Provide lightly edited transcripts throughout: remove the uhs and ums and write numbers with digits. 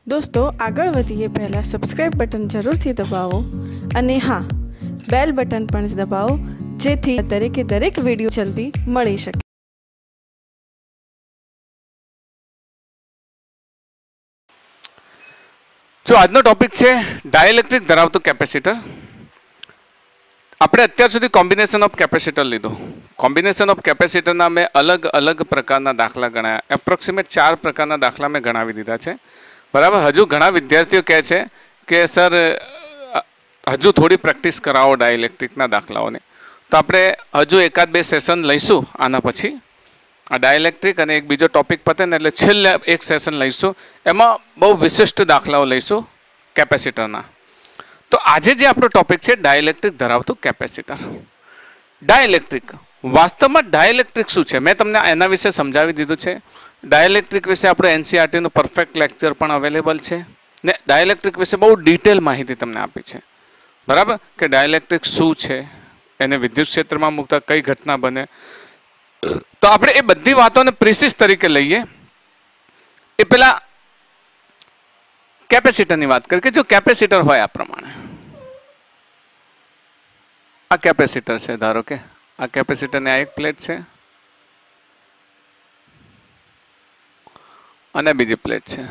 दोस्तों આગળ વધીએ પહેલાં સબસ્ક્રાઇબ બટન જરૂરથી દબાવો અને હા બેલ બટન પણ દબાવો જેથી દરેક વિડીયો જલ્દી મળી શકે। जो आज टॉपिक है डायइलेक्ट्रिक धरावतु कैपेसिटर। આપણે અત્યાર સુધી કોમ્બિનેશન ઓફ કેપેસિટર લીધો। કોમ્બિનેશન ઓફ કેપેસિટરના મેં અલગ અલગ પ્રકારના દાખલા ગણાયા। એપ્રોક્સિમેટ 4 પ્રકારના દાખલા મેં ગણાવી દીધા છે, બરાબર। હજુ ઘણા વિદ્યાર્થીઓ કહે છે કે સર હજુ થોડી પ્રેક્ટિસ કરાવો ડાયઇલેક્ટ્રિકના દાખલાઓને, તો આપણે હજુ એકાદ બે સેશન લઈશું આના પછી। આ ડાયઇલેક્ટ્રિક અને એક બીજો ટોપિક પતે ને એટલે છેલ્લે એક સેશન લઈશું, એમાં બહુ વિશિષ્ટ દાખલાઓ લઈશું કેપેસિટરના। तो आज जो आप टॉपिक है डायइलेक्ट्रिक धरावतु कैपेसिटर। डायइलेक्ट्रिक वास्तव में डायइलेक्ट्रिक शू है मैं तमने एना विषे समझावी दीधुं छे। डायइलेक्ट्रिक विषे आपणे एनसीईआरटी नो परफेक्ट लेक्चर पण अवेलेबल है ने डायइलेक्ट्रिक विषे बहुत डिटेल माहिती तमने आपी है, बराबर। कि डायइलेक्ट्रिक शू है, एने विद्युत क्षेत्र में मूकता कई घटना बने, तो आपणे ए बधी वातों ने प्रीसिस तरीके लईए। ए पेला कैपेसिटर की बात करके जो कैपेसिटर होय आ प्रमाणे आ कैपेसिटर है, धारो के आ कैपेसिटर ने आ एक प्लेट है अने बीजी प्लेट है।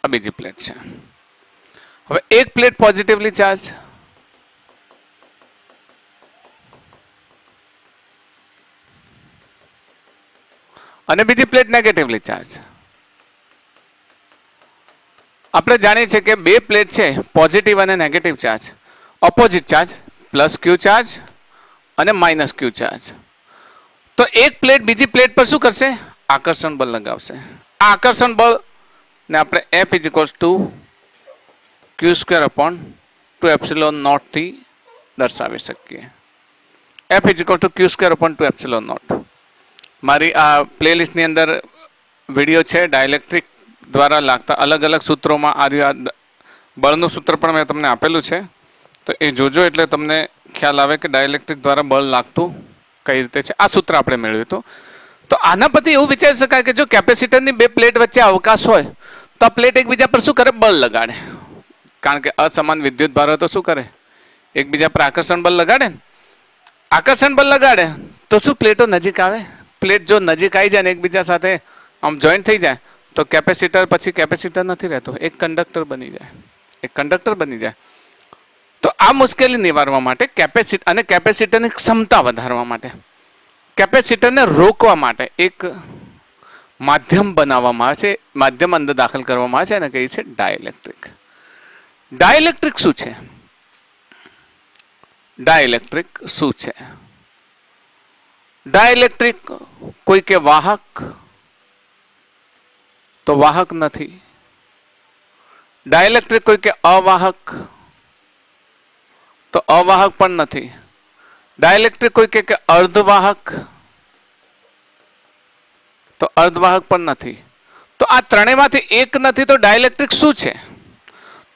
बीजी प्लेट है। હવે એક પ્લેટ પોઝિટિવલી ચાર્જ અને બીજી પ્લેટ નેગેટિવલી ચાર્જ। આપણે જાણીએ છીએ કે બે પ્લેટ છે પોઝિટિવ અને negative charge, opposite charge plus Q charge અને માઇનસ ક્યુ ચાર્જ। તો એક પ્લેટ બીજી પ્લેટ પર શું કરશે? આકર્ષણ બળ લગાવશે। આ આકર્ષણ બળ ने आपणे F equals to q square upon 2 epsilon not थी दर्शावी सकीए। F equal to q square upon 2 epsilon not. मारी आ प्लेलिस्ट नी अंदर विडियो है डायइलेक्ट्रिक द्वारा लागता अलग अलग सूत्रों में आ बळनु सूत्र पण मैं तमने आपेलू है, तो ये जोजो एटले तमने ख्याल आवे कि डायइलेक्ट्रिक द्वारा बळ लागतुं कई रीते छे। आ सूत्र आपणे मेळव्युं हतुं। तो आना परथी एवुं विचारी शकाय कि जो कैपेसिटर नी बे प्लेट वच्चे अवकाश होय तो आ प्लेट एकबीजा पर शू करे? बल लगाड़े। कारण के असमान विद्युत भार तो शू करे? एकबीजा पर आकर्षण बल लगाड़े। आकर्षण बल लगाड़े तो शू प्लेटो नजीक आवे? प्लेट जो नजीक आई जाए एकबीजा साथे आम जॉइंट थई जाए तो कैपेसिटर पछी कैपेसिटर नथी रहतो, एक कंडक्टर बनी जाए, एक कंडक्टर बनी जाए। तो आ मुश्केली निवारवा माटे कैपेसिटर अने कैपेसिटरनी क्षमता वधारवा माटे कैपेसिटर ने रोकवा माटे एक माध्यम बनाववामां आवे छे, माध्यम अंदर दाखल करवामां आवे छे, एने कहीए छे डायइलेक्ट्रिक। डायइलेक्ट्रिक शुं छे? डायइलेक्ट्रिक शुं छे? डायइलेक्ट्रिक कोई के वाहक तो वाहक नथी, डायइलेक्ट्रिक कोई के अवाहक तो अवाहक पण नथी, डायइलेक्ट्रिक कोई के अर्धवाहक तो अर्धवाहक पण नथी। तो आ त्रणेयमांथी एक नथी तो डायइलेक्ट्रिक शुं छे?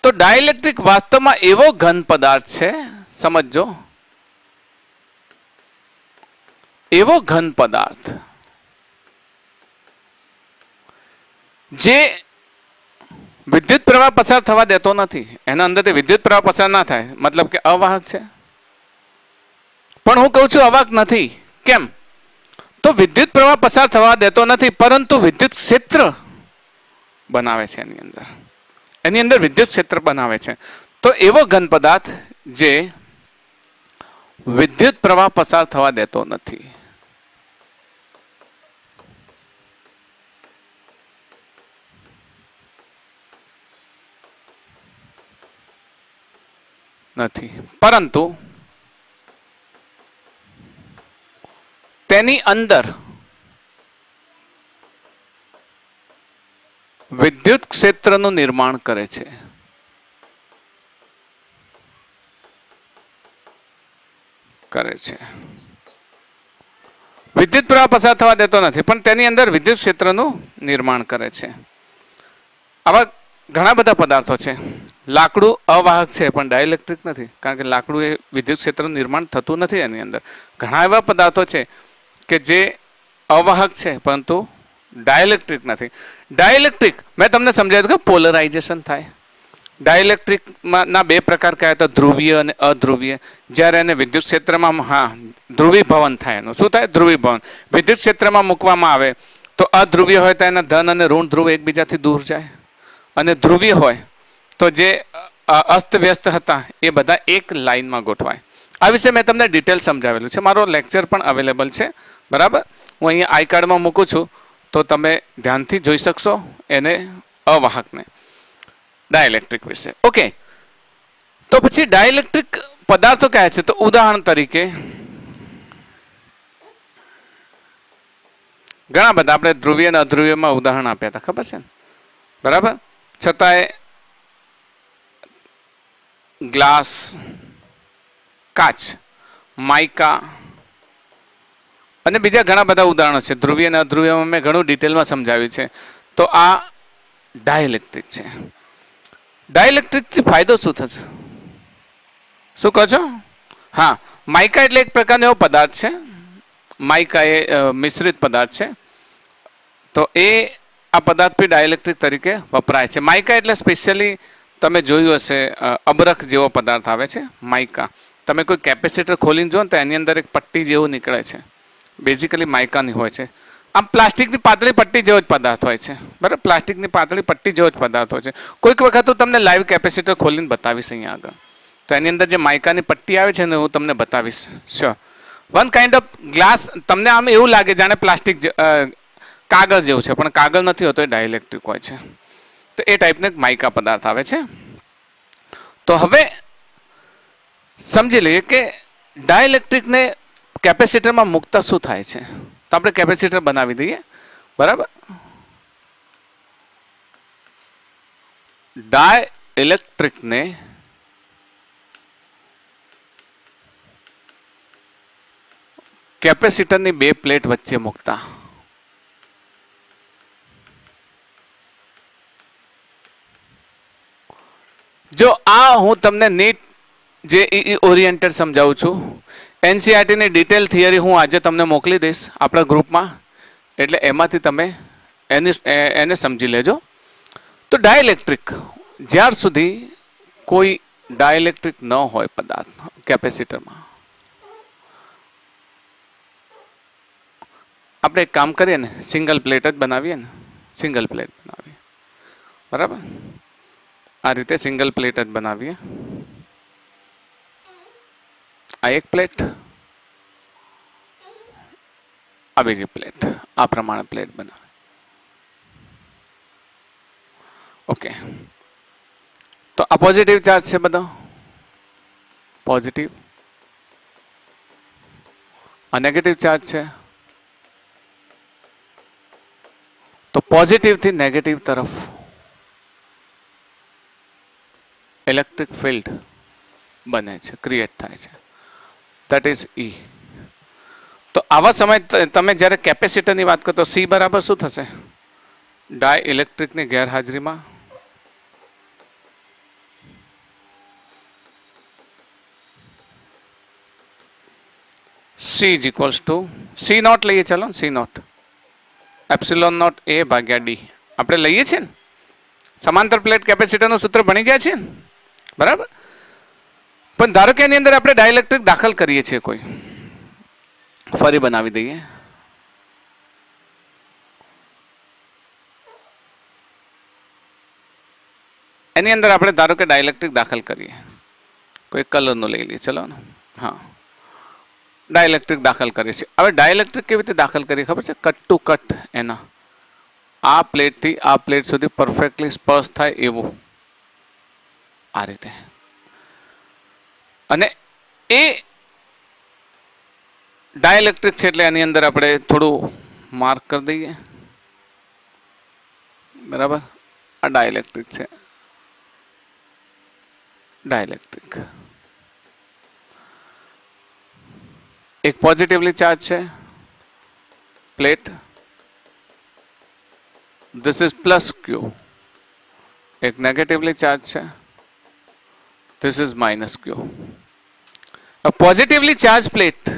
तो डायइलेक्ट्रिक वास्तव में एवो घन पदार्थ छे, समझो, एवो घन पदार्थ जे विद्युत प्रवाह पसार थवा देतो नथी। एना अंदरथी विद्युत प्रवाह पसार ना थाय मतलब के अवाहक छे। पण हूँ कहूं छुं अवाहक नथी, केम? तो विद्युत प्रवाह पसार थवा देतो नथी परंतु विद्युत क्षेत्र बनावे छे, एनी अंदर विद्युत क्षेत्र बनावे छे। तो एवो घन पदार्थ जे विद्युत प्रवाह पसार थवा देतो नथी। नथी परंतु तेनी अंदर विद्युत क्षेत्रનું निर्माण करे छे। विद्युत प्रवाह पसार थवा देतो नथी पण तेनी अंदर विद्युत क्षेत्रનું निर्माण करे छे। आवा ઘણા બધા પદાર્થો છે. લાકડું અવાહક છે પણ ડાયઇલેક્ટ્રિક નથી, કારણ કે લાકડું એ વિદ્યુત ક્ષેત્રનું નિર્માણ થતું નથી. એની અંદર ઘણા એવા પદાર્થો છે કે જે અવાહક છે પરંતુ ડાયઇલેક્ટ્રિક નથી. ડાયઇલેક્ટ્રિક મેં તમને સમજાવ્યું કે પોલરાઇઝેશન થાય. ડાયઇલેક્ટ્રિકમાં ના બે પ્રકાર કયા હતા, ધ્રુવીય અને અધ્રુવીય. જ્યારે એને વિદ્યુત ક્ષેત્રમાં ધ્રુવીભવન થાય. એનું શું થાય? ધ્રુવીભવન. વિદ્યુત ક્ષેત્રમાં મૂકવામાં આવે તો અધ્રુવીય હોય તો એના ધન અને ઋણ ધ્રુવ એકબીજાથી દૂર જાય, અને ધ્રુવીય હોય તો જે અસ્તવ્યસ્ત હતા એ બધા એક લાઇનમાં ગોઠવાય. આ વિશે મેં તમને ડિટેલ સમજાવેલું છે. મારો લેક્ચર પણ અવેલેબલ છે, બરાબર. હું અહીંયા આઈ કાર્ડમાં મૂકું છું તો તમે ધ્યાનથી જોઈ શકશો એને, અવાહકને, ડાયઇલેક્ટ્રિક વિશે. ઓકે, તો પછી ડાયઇલેક્ટ્રિક પદાર્થો કયા છે? તો ઉદાહરણ તરીકે ઘણા બધા આપણે ધ્રુવીય અને અધ્રુવીયમાં ઉદાહરણ આપ્યા હતા, ખબર છે ને, બરાબર. છતાંય ગ્લાસ, કાચ, માઇકા અને બીજા ઘણા બધા ઉદાહરણો છે. ધ્રુવીય અને અધ્રુવીયમાં મેં ઘણું ડિટેલમાં સમજાવ્યું છે. તો આ ડાયઇલેક્ટ્રિક છે. ડાયઇલેક્ટ્રિકથી ફાયદો શું થશે? શું કહો છો? હા, માઇકા એટલે એક પ્રકારનો એવો પદાર્થ છે. માઇકા એ મિશ્રિત પદાર્થ છે. તો એ આ પદાર્થ બી ડાયઇલેક્ટ્રિક તરીકે વપરાય છે. માઇકા એટલે સ્પેશિયલી તમે જોયું હશે, અબરખ જેવો પદાર્થ આવે છે માઇકા. તમે કોઈ કેપેસિટર ખોલીને જુઓ ને તો એની અંદર એક પટ્ટી જેવું નીકળે છે, બેઝિકલી માઇકાની હોય છે. આમ પ્લાસ્ટિકની પાતળી પટ્ટી જેવો જ પદાર્થ હોય છે, બરાબર. પ્લાસ્ટિકની પાતળી પટ્ટી જેવો જ પદાર્થ હોય છે. કોઈક વખત હું તમને લાઈવ કેપેસિટર ખોલીને બતાવીશ અહીંયા આગળ. તો એની અંદર જે માઇકાની પટ્ટી આવે છે ને હું તમને બતાવીશ. Sure. One kind of glass. તમને આમ એવું લાગે જાણે પ્લાસ્ટિક કાગળ જેવું છે, પણ કાગળ નથી હોતો, એ ડાયઇલેક્ટ્રિક હોય છે. તો એ ટાઈપનો એક માઇકા પદાર્થ આવે છે. તો હવે સમજી લઈએ કે ડાયઇલેક્ટ્રિકને કેપેસિટરમાં મૂકતા શું થાય છે. તો આપણે કેપેસિટર બનાવી દઈએ, બરાબર. ડાયઇલેક્ટ્રિકને કેપેસિટરની બે પ્લેટ વચ્ચે મૂકતા જો આ હું તમને નીટ જે ઓરિએન્ટેડ સમજાવું છું, એનસીઆરટીની ડિટેલ થિયરી હું આજે તમને મોકલી દઈશ આપણા ગ્રુપમાં, એટલે એમાંથી તમે એને સમજી લેજો. તો ડાયઇલેક્ટ્રિક, જ્યાર સુધી કોઈ ડાયઇલેક્ટ્રિક ન હોય પદાર્થ કેપેસિટરમાં, આપણે એક કામ કરીએ ને, સિંગલ પ્લેટ જ બનાવીએ ને, સિંગલ પ્લેટ બનાવીએ, બરાબર. આ રીતે સિંગલ પ્લેટ જ બનાવીએ. આ એક પ્લેટ, આ બીજી પ્લેટ, આ પ્રમાણે પ્લેટ બનાવે. ઓકે, તો આ પોઝિટિવ ચાર્જ છે બધો, પોઝિટિવ. આ નેગેટિવ ચાર્જ છે. તો પોઝિટિવ થી નેગેટિવ તરફ ઇલેક્ટ્રિક ફિલ્ડ બને છે, ક્રિએટ થાય છે. that is E. તો આવા સમય તમે જ્યારે કેપેસિટરની વાત કરો તો C બરાબર શું થશે? ડાયઇલેક્ટ્રિકની ગેરહાજરીમાં C is equals to C not લઈએ, ચલો C not epsilon not A ભાગ્યા D આપણે લઈએ છીએ ને. સમાંતર પ્લેટ કેપેસિટરનું સૂત્ર ભણી ગયા છે ને, બરાબર. પણ ધારો કે એની અંદર આપણે ડાયઇલેક્ટ્રિક દાખલ કરીએ છીએ, કોઈ ફરી બનાવી દઈએ. એની અંદર આપણે ધારો કે ડાયઇલેક્ટ્રિક દાખલ કરીએ, કોઈ કલરનું લઈ લઈએ, ચલો ને. હા, ડાયઇલેક્ટ્રિક દાખલ કરીએ છીએ. હવે ડાયઇલેક્ટ્રિક કેવી રીતે દાખલ કરીએ ખબર છે? કટ ટુ કટ એના આ પ્લેટથી આ પ્લેટ સુધી પરફેક્ટલી સ્પર્શ થાય એવું, આ રીતે. અને એ ડાયઇલેક્ટ્રિક છે એટલે એની અંદર આપણે થોડું માર્ક કરી દઈએ, બરાબર. આ ડાયઇલેક્ટ્રિક છે, ડાયઇલેક્ટ્રિક. એક પોઝિટિવલી ચાર્જ છે plate, this is plus Q, एक नेगेटिवली चार्ज છે, this is minus q. Positively charge plate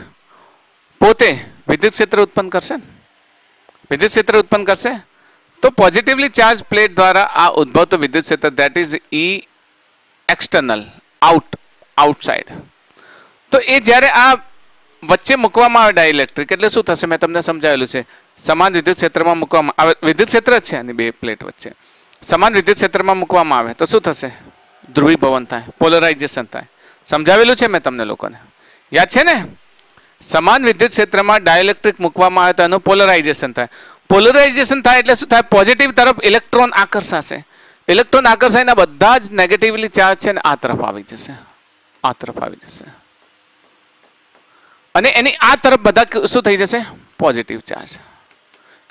પોતે વિદ્યુત ક્ષેત્ર ઉત્પન્ન કરશે, વિદ્યુત ક્ષેત્ર ઉત્પન્ન કરશે. તો પોઝિટિવલી ચાર્જ પ્લેટ દ્વારા આ ઉદ્ભવતું વિદ્યુત ક્ષેત્ર that is E external, outside. તો એ જ્યારે આ વચ્ચે મૂકવામાં આવે ડાઇલેક્ટ્રિક એટલે શું થશે, મેં તમને સમજાવેલું છે. સમાન વિદ્યુત ક્ષેત્રમાં મૂકવામાં આવે, વિદ્યુત ક્ષેત્ર જ છે આની બે પ્લેટ વચ્ચે, સમાન વિદ્યુત ક્ષેત્રમાં મૂકવામાં આવે તો શું થશે, ધ્રુવીભવન થાય, પોલરાઇઝેશન થાય. સમજાવેલું છે મેં તમને લોકોને, યાદ છે ને. સમાન વિદ્યુત ક્ષેત્રમાં ડાઇલેક્ટ્રિક મૂકવામાં આવે તો એનું પોલરાઇઝેશન થાય. પોલરાઇઝેશન થાય એટલે શું થાય, પોઝિટિવ તરફ ઇલેક્ટ્રોન આકર્ષાશે. ઇલેક્ટ્રોન આકર્ષાયના બધા જ નેગેટિવલી ચાર્જ છે ને આ તરફ આવી જશે, આ તરફ આવી જશે. અને એની આ તરફ બધા શું થઈ જશે, પોઝિટિવ ચાર્જ.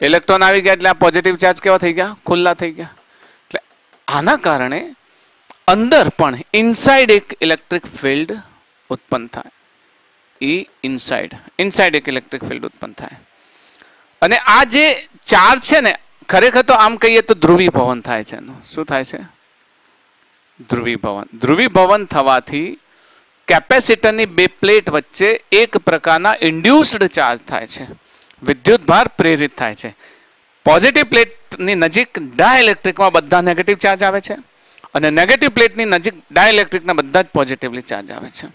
ઇલેક્ટ્રોન આવી ગયા એટલે આ પોઝિટિવ ચાર્જ કેવા થઈ ગયા, ખુલ્લા થઈ ગયા. એટલે આના કારણે અંદર પણ ઇનસાઇડ એક ઇલેક્ટ્રિક ફિલ્ડ ઉત્પન્ન થાય. ઇનસાઇડ એક ઇલેક્ટ્રિક ફિલ્ડ ઉત્પન્ન થાય. અને આ જે ચાર્જ છે ને ખરેખર તો આમ કહીએ તો ધ્રુવીભવન થાય છે. એનું શું થાય છે, ધ્રુવીભવન. ધ્રુવીભવન થવાથી કેપેસિટરની બે પ્લેટ વચ્ચે એક પ્રકારના ઇન્ડ્યુસ્ડ ચાર્જ થાય છે, વિદ્યુત ભાર પ્રેરિત થાય છે. પોઝિટિવ પ્લેટની નજીક ડાઇલેક્ટ્રિકમાં બધા નેગેટિવ ચાર્જ આવે છે અને નેગેટિવ પ્લેટની નજીક ડાઇલેક્ટ્રિકના બધા જ પોઝિટિવલી ચાર્જ આવે છે.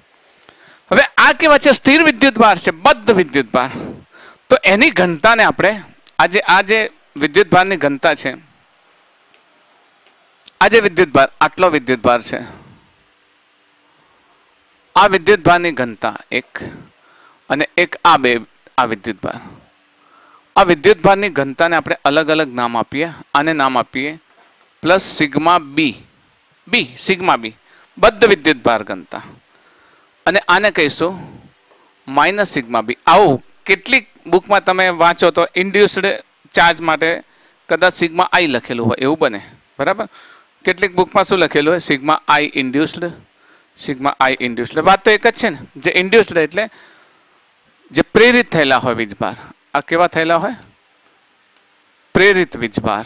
હવે આ કેવા છે, સ્થિર વિદ્યુત ભાર છે, બદ્ધ વિદ્યુત ભાર. તો એની ઘનતાને આપણે આ જે વિદ્યુત ભારની ઘનતા છે, આ જે વિદ્યુત ભાર, આટલો વિદ્યુત ભાર છે, આ વિદ્યુત ભારની ઘનતા એક અને એક આ વિદ્યુત ભાર. આ વિદ્યુત ભારની ઘનતાને આપણે અલગ અલગ નામ આપીએ. આને નામ આપીએ પ્લસ સિગ્મા બી, સિગ્મા બી બદ્ધ વિદ્યુત ભાર ઘનતા. અને આને કહીશું માઇનસ સિગ્મા બી. આવું કેટલીક બુકમાં તમે વાંચો તો ઇન્ડ્યુસ્ડ ચાર્જ માટે કદાચ સિગ્મા આઈ લખેલું હોય એવું બને, બરાબર. કેટલીક બુકમાં શું લખેલું હોય, સિગ્મા આઈ ઇન્ડ્યુસ્ડ, સિગ્મા આઈ ઇન્ડ્યુસ્ડ. વાત તો એક જ છે ને, જે ઇન્ડ્યુસ્ડ એટલે જે પ્રેરિત થયેલા હોય વીજભાર. આ કેવા થયેલા હોય, પ્રેરિત વીજભાર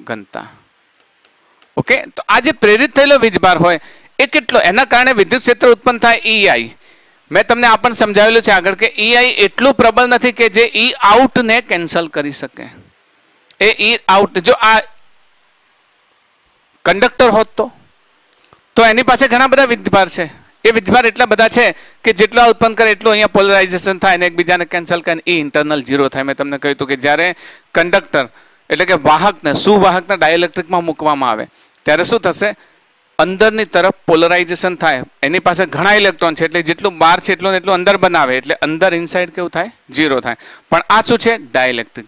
ઘનતા. ઓકે, તો આ જે પ્રેરિત થયેલો વીજભાર હોય એ કેટલો, એના કારણે વિદ્યુત ક્ષેત્ર ઉત્પન્ન થાય EI. મેં તમને આ પણ સમજાવેલું છે આગળ કે EI એટલું પ્રબળ નથી કે જે E આઉટ ને કેન્સલ કરી શકે. એ E આઉટ, જો આ કંડક્ટર હોત તો એની પાસે ઘણા બધા વીજભાર છે. એ વીજભાર એટલા બધા છે કે જેટલો આ ઉત્પન્ન કરે એટલું અહીંયા પોલરાઇઝેશન થાય અને એકબીજાને કેન્સલ કરીને E ઇન્ટરનલ 0 થાય. મેં તમને કહ્યું હતું કે જ્યારે કંડક્ટર એટલે કે વાહકને સુવાહકને ડાઇલેક્ટ્રિકમાં મૂકવામાં આવે ત્યારે શું થશે, અંદરની તરફ પોલરાઇઝેશન થાય. એની પાસે ઘણા ઇલેક્ટ્રોન છે એટલે જેટલું બહાર છે એટલું અંદર બનાવે એટલે અંદર ઇનસાઇડ કેવું થાય, 0 થાય. પણ આ શું છે, ડાઇલેક્ટ્રિક.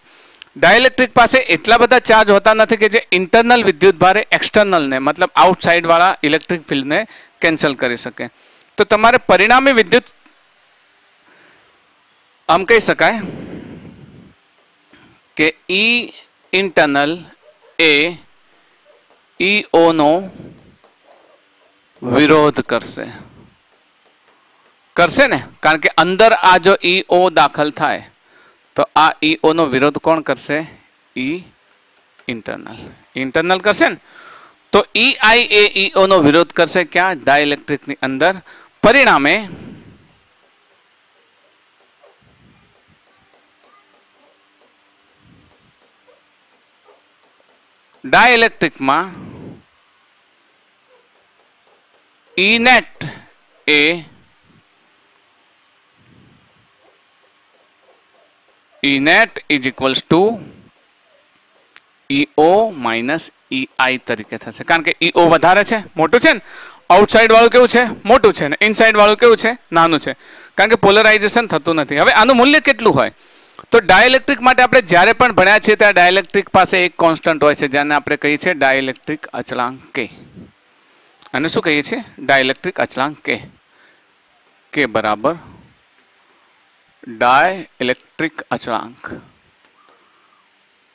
ડાઇલેક્ટ્રિક પાસે એટલા બધા ચાર્જ હોતા નથી કે જે ઇન્ટરનલ વિદ્યુત ભારે એક્સટર્નલને મતલબ આઉટસાઇડ વાળા ઇલેક્ટ્રિક ફિલ્ડને કેન્સલ કરી શકે. તો તમારે પરિણામી વિદ્યુત આમ કહી શકાય કે E ઇન્ટરનલ એ EO નો વિરોધ કરશે ને, કારણ કે અંદર આ જો EO દાખલ થાય તો આ EO નો વિરોધ કોણ કરશે, E ઇન્ટરનલ કરશે ને. તો EI એ EO નો વિરોધ કરશે ક્યાં, ડાઇલેક્ટ્રિકની અંદર. પરિણામે ડાઇલેક્ટ્રિકમાં E net A E net is equals to EO minus EI તરીકે થશે. કારણ કે EO વધારે છે, મોટું છે ને, આઉટસાઇડ વાળું કેવું છે, મોટું છે ને ઇનસાઇડ વાળું કેવું છે, નાનું છે. કારણ કે પોલરાઇઝેશન થતું નથી. હવે આનું મૂલ્ય કેટલું હોય, તો ડાઇલેક્ટ્રિક માટે આપણે જ્યારે પણ ભણ્યા છીએ ત્યાં ડાઇલેક્ટ્રિક પાસે એક કોન્સ્ટન્ટ હોય છે જેને આપણે કહીએ છીએ ડાઇલેક્ટ્રિક અચળાંક K. અને શું કહીએ છીએ, ડાઇલેક્ટ્રિક અચળાંક K બરાબર ડાઇલેક્ટ્રિક અચળાંક.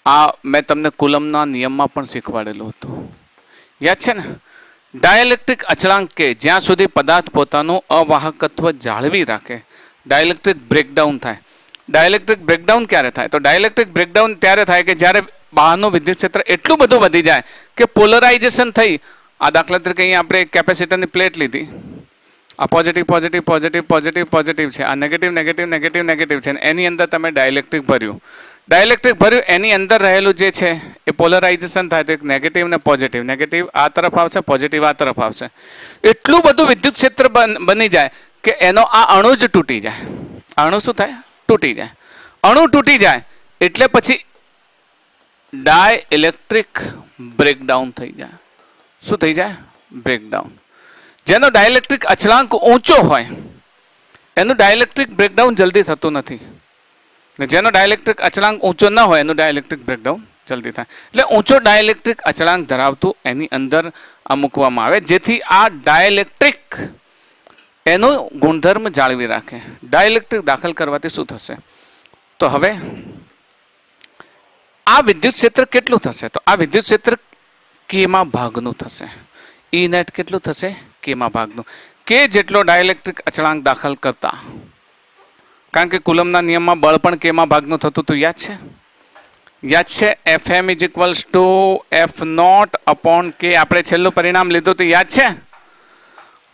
આ મેં તમને કુલમના નિયમમાં પણ શીખવાડેલું હતું, યાદ છે ને. ડાઇલેક્ટ્રિક અચળાંક K જ્યાં સુધી પદાર્થ પોતાનું અવાહકત્વ જાળવી રાખે, ડાઇલેક્ટ્રિક બ્રેકડાઉન થાય. ડાઇલેક્ટ્રિક બ્રેકડાઉન ક્યારે થાય, તો ડાઇલેક્ટ્રિક બ્રેકડાઉન ત્યારે થાય કે જ્યારે બહારનું વિદ્યુત ક્ષેત્ર એટલું બધું વધી જાય કે પોલરાઇઝેશન થઈ. આ દાખલા તરીકે અહીંયા આપણે કેપેસિટરની પ્લેટ લીધી. આ positive positive positive positive positive છે, આ નેગેટિવ નેગેટિવ નેગેટિવ નેગેટિવ છે. એની અંદર તમે ડાયલેક્ટ્રિક ભર્યું. ડાયલેક્ટ્રિક ભર્યું એની અંદર રહેલું જે છે એ પોલરાઇઝેશન થાય તો એક નેગેટિવ ને પોઝિટિવ. નેગેટિવ આ તરફ આવશે, પોઝિટિવ આ તરફ આવશે. એટલું બધું વિદ્યુત ક્ષેત્ર બની જાય કે એનો આ અણુ જ તૂટી જાય. અણુ શું થાય? તૂટી જાય. અણુ તૂટી જાય એટલે પછી ડાયઇલેક્ટ્રિક બ્રેકડાઉન થઈ જાય. શું થઈ જાય? બ્રેકડાઉન. જેનો ડાયઇલેક્ટ્રિક અચળાંક ઊંચો હોય એનું ડાયઇલેક્ટ્રિક બ્રેકડાઉન જલ્દી થતું નથી. જેનો ડાયઇલેક્ટ્રિક અચળાંક ઊંચો ન હોય એનું ડાયઇલેક્ટ્રિક બ્રેકડાઉન જલ્દી થાય. એટલે ઊંચો ડાયઇલેક્ટ્રિક અચળાંક ધરાવતું એની અંદર આ મૂકવામાં આવે જેથી આ ડાયઇલેક્ટ્રિક એનો ગુણધર્મ જાળવી રાખે. ડાયઇલેક્ટ્રિક દાખલ કરવાથી શું થશે? તો હવે આ વિદ્યુત ક્ષેત્ર કેટલું થશે? તો આ વિદ્યુત ક્ષેત્ર કેમાં ભાગનું થશે. ઈ નેટ કેટલું થશે? કેમાં ભાગનું. કે જેટલો ડાયઇલેક્ટ્રિક અચળાંક દાખલ કરતા, કારણ કે કુલમના નિયમમાં બળ પણ કેમાં ભાગનું થતું હતું, યાદ છે? યાદ છે? Fm = F0/K. આપણે છેલ્લું પરિણામ લીધું હતું, યાદ છે?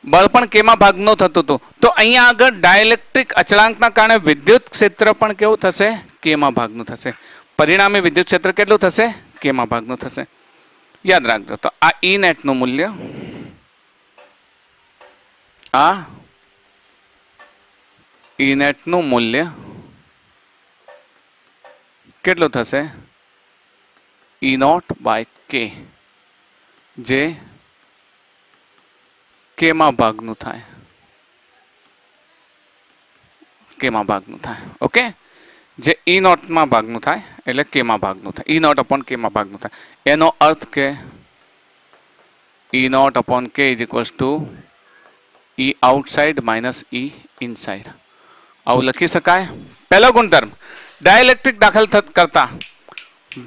બળ પણ કેમાં ભાગનું થતું હતું. તો અહીંયા આગળ ડાયઇલેક્ટ્રિક અચળાંકના કારણે વિદ્યુત ક્ષેત્ર પણ કેવું થશે? કેમાં ભાગનું થશે. પરિણામી વિદ્યુત ક્ષેત્ર કેટલું થશે? કેમાં ભાગનું થશે. યાદ રાખજો. તો આ ઈ નેટ નું મૂલ્ય, આ ઈ નેટ નું મૂલ્ય કેટલું થશે? E0/K, જે કેમાં ભાગનું થાય. કેમાં ભાગનું થાય. ઓકે, જે E0 માં ભાગનું થાય એટલે કેમાં ભાગનું થાય. E0/K માં ભાગનું થાય. એનો અર્થ કે E0/K = E outside - E inside. આવું લખી શકાય. પહેલો ગુણધર્મ, ડાયઇલેક્ટ્રિક દાખલ કરતા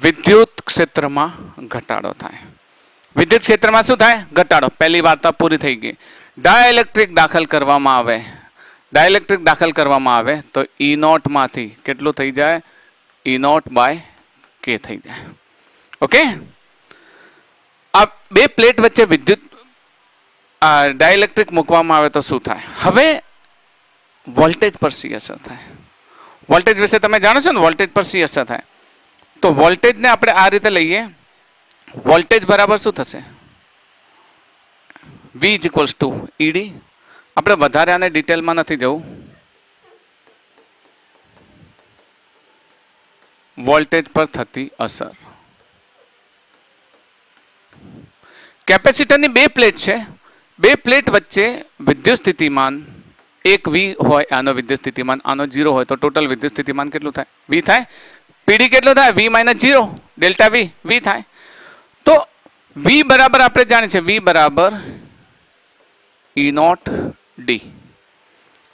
વિદ્યુત ક્ષેત્રમાં ઘટાડો થાય. વિદ્યુત ક્ષેત્રમાં શું થાય? ઘટાડો. પહેલી વાર્તા પૂરી થઈ ગઈ. ડાયઇલેક્ટ્રિક દાખલ કરવામાં આવે, ડાયઇલેક્ટ્રિક દાખલ કરવામાં આવે તો E0 માંથી કેટલું થઈ જાય? E0/K થઈ જાય. ઓકે, આ બે પ્લેટ વચ્ચે વિદ્યુત ડાયઇલેક્ટ્રિક મૂકવામાં આવે તો શું થાય? હવે વોલ્ટેજ પર શી અસર થાય? વોલ્ટેજ વિશે તમે જાણો છો ને, વોલ્ટેજ પર શી અસર થાય? તો વોલ્ટેજને આપણે આ રીતે લઈએ. વોલ્ટેજ બરાબર શું થશે? V = ED. આપણે વધારે આને ડિટેલમાં નથી જવું. વોલ્ટેજ પર થતી અસર. કેપેસિટરની બે પ્લેટ છે. બે પ્લેટ વચ્ચે વિદ્યુત સ્થિતિમાન એક V હોય, આનો વિદ્યુત સ્થિતિમાન આનો 0 હોય તો ટોટલ વિદ્યુત સ્થિતિમાન કેટલું થાય? V થાય. PD કેટલું થાય? V - 0, ડેલ્ટા V, V થાય. તો V બરાબર આપણે જાણીએ છીએ, V બરાબર E0D.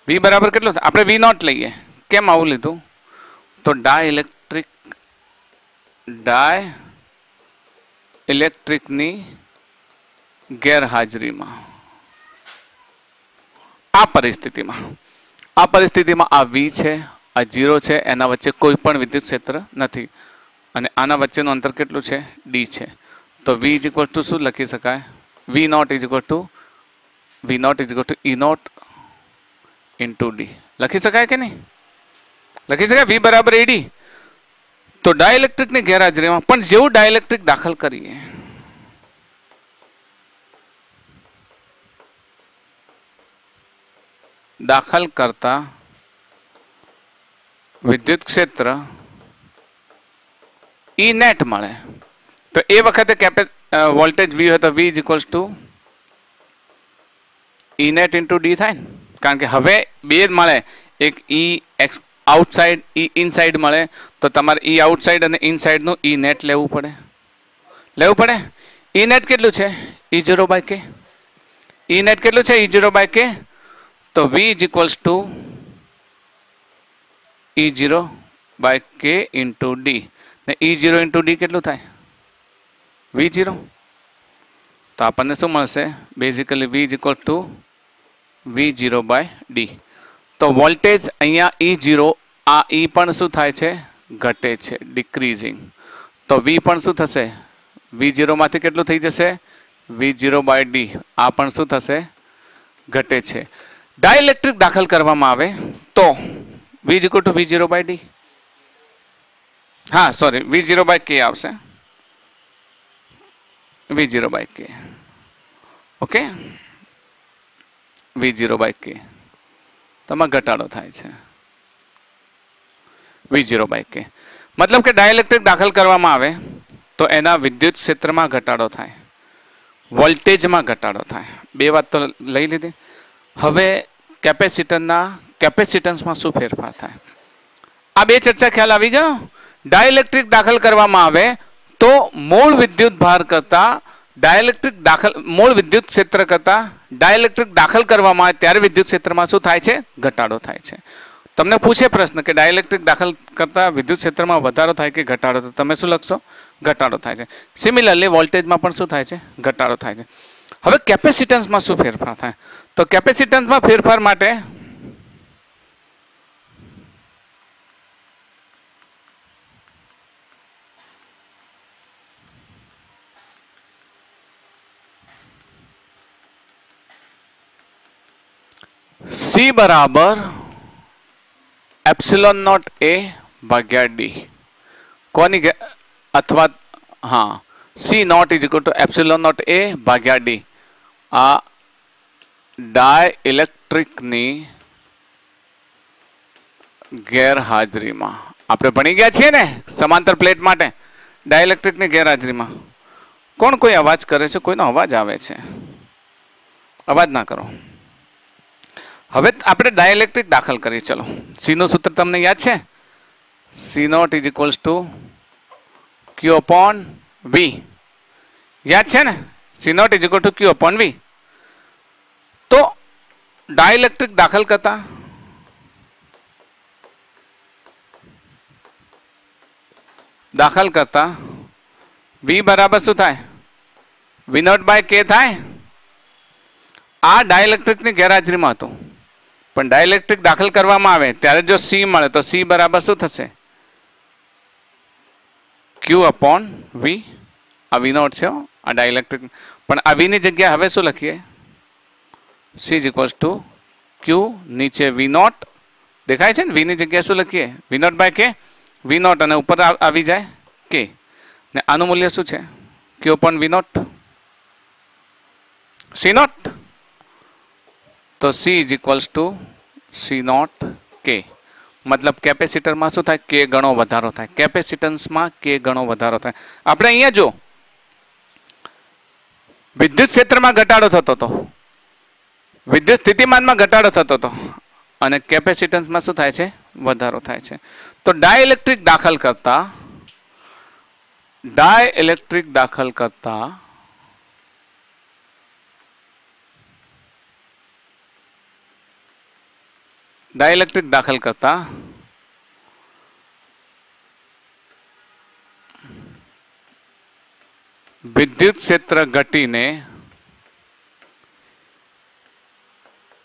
V બરાબર કેટલું થાય? આપણે V0 લઈએ. કેમ આવું લીધું? તો ડાયઇલેક્ટ્રિકની ગેરહાજરીમાં, આ પરિસ્થિતિમાં આ V છે, આ 0 છે, એના વચ્ચે કોઈ પણ વિદ્યુત ક્ષેત્ર નથી અને આના વચ્ચેનું અંતર કેટલું છે? D છે. તો V = શું લખી શકાય? V0 = E0 × D. લખી શકાય કે નહીં? લખી શકાય. V બરાબર AD. તો ડાયઇલેક્ટ્રિકની ગેરહાજરીમાં પણ જેવું ડાયઇલેક્ટ્રિક દાખલ કરીએ, દાખલ કરતા વિદ્યુત ક્ષેત્ર E નેટ મળે. તો એ વખતે વોલ્ટેજ V હોય તો V = E નેટ × D થાય ને. કારણ કે હવે બે મળે, એક E આઉટસાઇડ, E ઇનસાઇડ મળે. તો તમારે E આઉટસાઇડ અને ઇનસાઇડ નું E નેટ લેવું પડે. E નેટ કેટલું છે? E0/K. E નેટ કેટલું છે? E0/K. તો V = E0/K × D. ને E0 × D કેટલું થાય? V0. તો આપણને શું મળશે? Basically V = V0/D. તો વોલ્ટેજ અહીંયા E0, આ E પણ શું થાય છે? ઘટે છે, ડિક્રીઝિંગ. તો વી પણ શું થશે? V0 માંથી કેટલું થઈ જશે? V0/d. આ પણ શું થશે? ઘટે છે. ડાઇલેક્ટ્રિક દાખલ કરવામાં આવે તો V = V0/d. હા સોરી, V0/k આવશે. V0/k. Okay, V0/k. તેમાં ઘટાડો થાય છે. V0/k મતલબ કે ડાઇલેક્ટ્રિક દાખલ કરવામાં આવે તો એના વિદ્યુત ક્ષેત્રમાં ઘટાડો થાય, વોલ્ટેજમાં ઘટાડો થાય. બે વાત તો લઈ લીધી. હવે કેપેસિટરના કેપેસિટન્સમાં શું ફેરફાર થાય? આ બે ચર્ચા ખ્યાલ આવી ગયો. ડાઇલેક્ટ્રિક દાખલ કરવામાં આવે તો મૂળ વિદ્યુત ભાર કરતા મૂળ વિદ્યુત ક્ષેત્ર કરતા ડાઇલેક્ટ્રિક દાખલ કરવામાં આવે ત્યારે વિદ્યુત ક્ષેત્રમાં શું થાય છે? ઘટાડો થાય છે. તમને પૂછે પ્રશ્ન કે ડાઇલેક્ટ્રિક દાખલ કરતા વિદ્યુત ક્ષેત્રમાં વધારો થાય કે ઘટાડો, તો તમે શું લખશો? ઘટાડો થાય છે. સિમિલરલી વોલ્ટેજમાં પણ શું થાય છે? ઘટાડો થાય છે. હવે કેપેસિટન્સમાં શું ફેરફાર થાય? તો કેપેસિટન્સમાં ફેરફાર માટે C બરાબર ε0A/d. કોની અથવા હા, C0 = ε0A/d. આ ડાઇલેક્ટ્રિકની ગેરહાજરીમાં આપણે ભણી ગયા છીએ ને સમાંતર પ્લેટ માટે ડાઇલેક્ટ્રિકની ગેરહાજરીમાં. કોણ કોઈ અવાજ કરે છે? કોઈનો અવાજ આવે છે? અવાજ ના કરો. હવે આપણે ડાઇલેક્ટ્રિક દાખલ કરીએ. ચલો, સી નું સૂત્ર તમને યાદ છે? C0 = Q/V. યાદ છે ને? C0 = Q/V. તો ડાઇલેક્ટ્રિક દાખલ કરતા V બરાબર શું થાય? V0/k થાય. આ ડાઇલેક્ટ્રિકની ગેરહાજરીમાં હતું, પણ ડાઇલેક્ટ્રિક દાખલ કરવામાં આવે ત્યારે જો C મળે તો C બરાબર શું થશે? Q/V. આ V0 છે, આ ડાઇલેક્ટ્રિક. પણ આ V ની જગ્યાએ હવે શું લખીએ? C = Q નીચે V0 દેખાય છે ને? V ની જગ્યાએ શું લખીએ? V0/k. V0 અને ઉપર આવી જાય k ને આનું મૂલ્ય શું છે? Q/V0 C0. તો C = C0k. મતલબ કેપેસિટરમાં શું થાય? k ગણો વધારો થાય. કેપેસિટન્સમાં k ગણો વધારો થાય. આપણે અહીંયા જો વિદ્યુત ક્ષેત્રમાં ઘટાડો થતો હતો, વિદ્યુત સ્થિતિમાનમાં ઘટાડો થતો હતો, અને કેપેસિટન્સમાં શું થાય છે? વધારો થાય છે. તો ડાઇલેક્ટ્રિક દાખલ કરતા ડાઇલેક્ટ્રિક દાખલ વિદ્યુત ક્ષેત્ર ઘટીને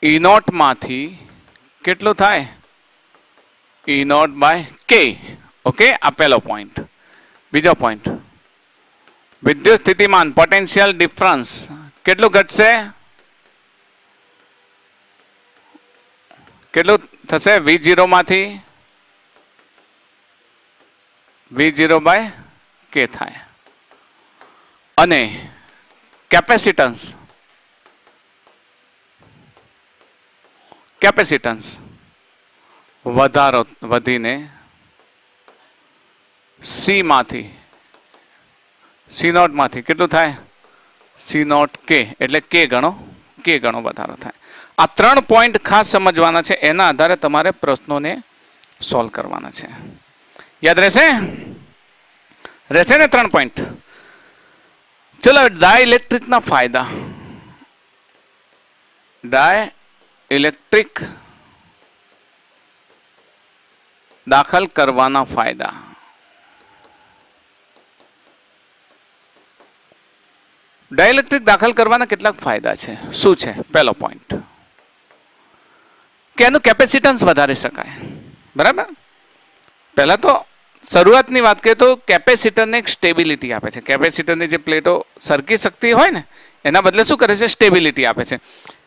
E0 માંથી કેટલું થાય? E0/k. ઓકે, આ પહેલો પોઈન્ટ. બીજો પોઈન્ટ, વિદ્યુત સ્થિતિમાન પોટેન્શિયલ ડિફરન્સ કેટલું ઘટશે? કેટલું થશે? V0 માંથી V0/k થાય. અને કેપેસિટન્સ વધીને C0 માંથી કેટલું થાય? C0k. એટલે k ગણો વધારો થાય. આ 3 પોઈન્ટ ખાસ સમજવાના છે. એના આધારે તમારે પ્રશ્નોને સોલ્વ કરવાના છે. યાદ રહેશે ને 3 પોઈન્ટ? ચલો, ડાઇલેક્ટ્રિકના ફાયદા. ડાઇલેક્ટ્રિક દાખલ કરવાના ફાયદા. ડાઇલેક્ટ્રિક દાખલ કરવાના કેટલાક ફાયદા છે. શું છે? પહેલો પોઈન્ટ કે એનું કેપેસિટન્સ વધારી શકાય. બરાબર? પહેલા તો શરૂઆતની વાત કરીએ તો કેપેસિટરને એક સ્ટેબિલિટી આપે છે. કેપેસિટરની જે પ્લેટો સરકી શકતી હોય ને એના બદલે શું કરે છે? સ્ટેબિલિટી આપે છે.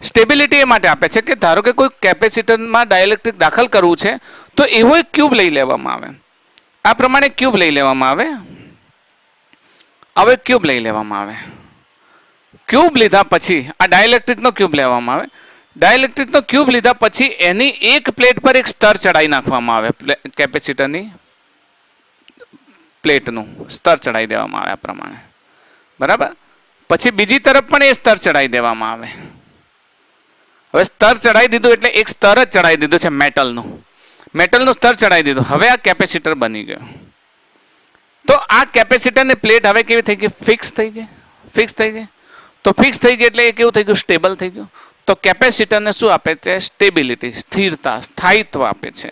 સ્ટેબિલિટી એ માટે આપે છે કે ધારો કે કોઈ કેપેસિટરમાં ડાઇલેક્ટ્રિક દાખલ કરવું છે તો એવો એક ક્યુબ લઈ લેવામાં આવે. આ પ્રમાણે ક્યુબ લઈ લેવામાં આવે. હવે ક્યુબ લઈ લેવામાં આવે. ક્યુબ લીધા પછી આ ડાઇલેક્ટ્રિકનો ક્યુબ લેવામાં આવે. ડાઇલેક્ટ્રિકનો ક્યુબ લીધા પછી એની એક પ્લેટ પર એક સ્તર ચડાવી નાખવામાં આવે. કેપેસિટરની પ્લેટનું સ્તર ચડાવી દેવામાં આવે આ પ્રમાણે. બરાબર. પછી બીજી તરફ પણ એ સ્તર ચડાવી દેવામાં આવે. હવે સ્તર ચડાવી દીધું એટલે એક સ્તર જ ચડાવી દીધું છે મેટલનું. મેટલનું સ્તર ચડાવી દીધું. હવે આ કેપેસિટર બની ગયું. તો આ કેપેસિટરની પ્લેટ હવે કેવી થઈ ગઈ? ફિક્સ થઈ ગઈ. ફિક્સ થઈ ગઈ. તો ફિક્સ થઈ ગઈ એટલે એ કેવું થઈ ગયું? સ્ટેબલ થઈ ગયું. તો કેપેસિટરને શું આપે છે? સ્ટેબિલિટી, સ્થિરતા, સ્થાયિત્વ આપે છે.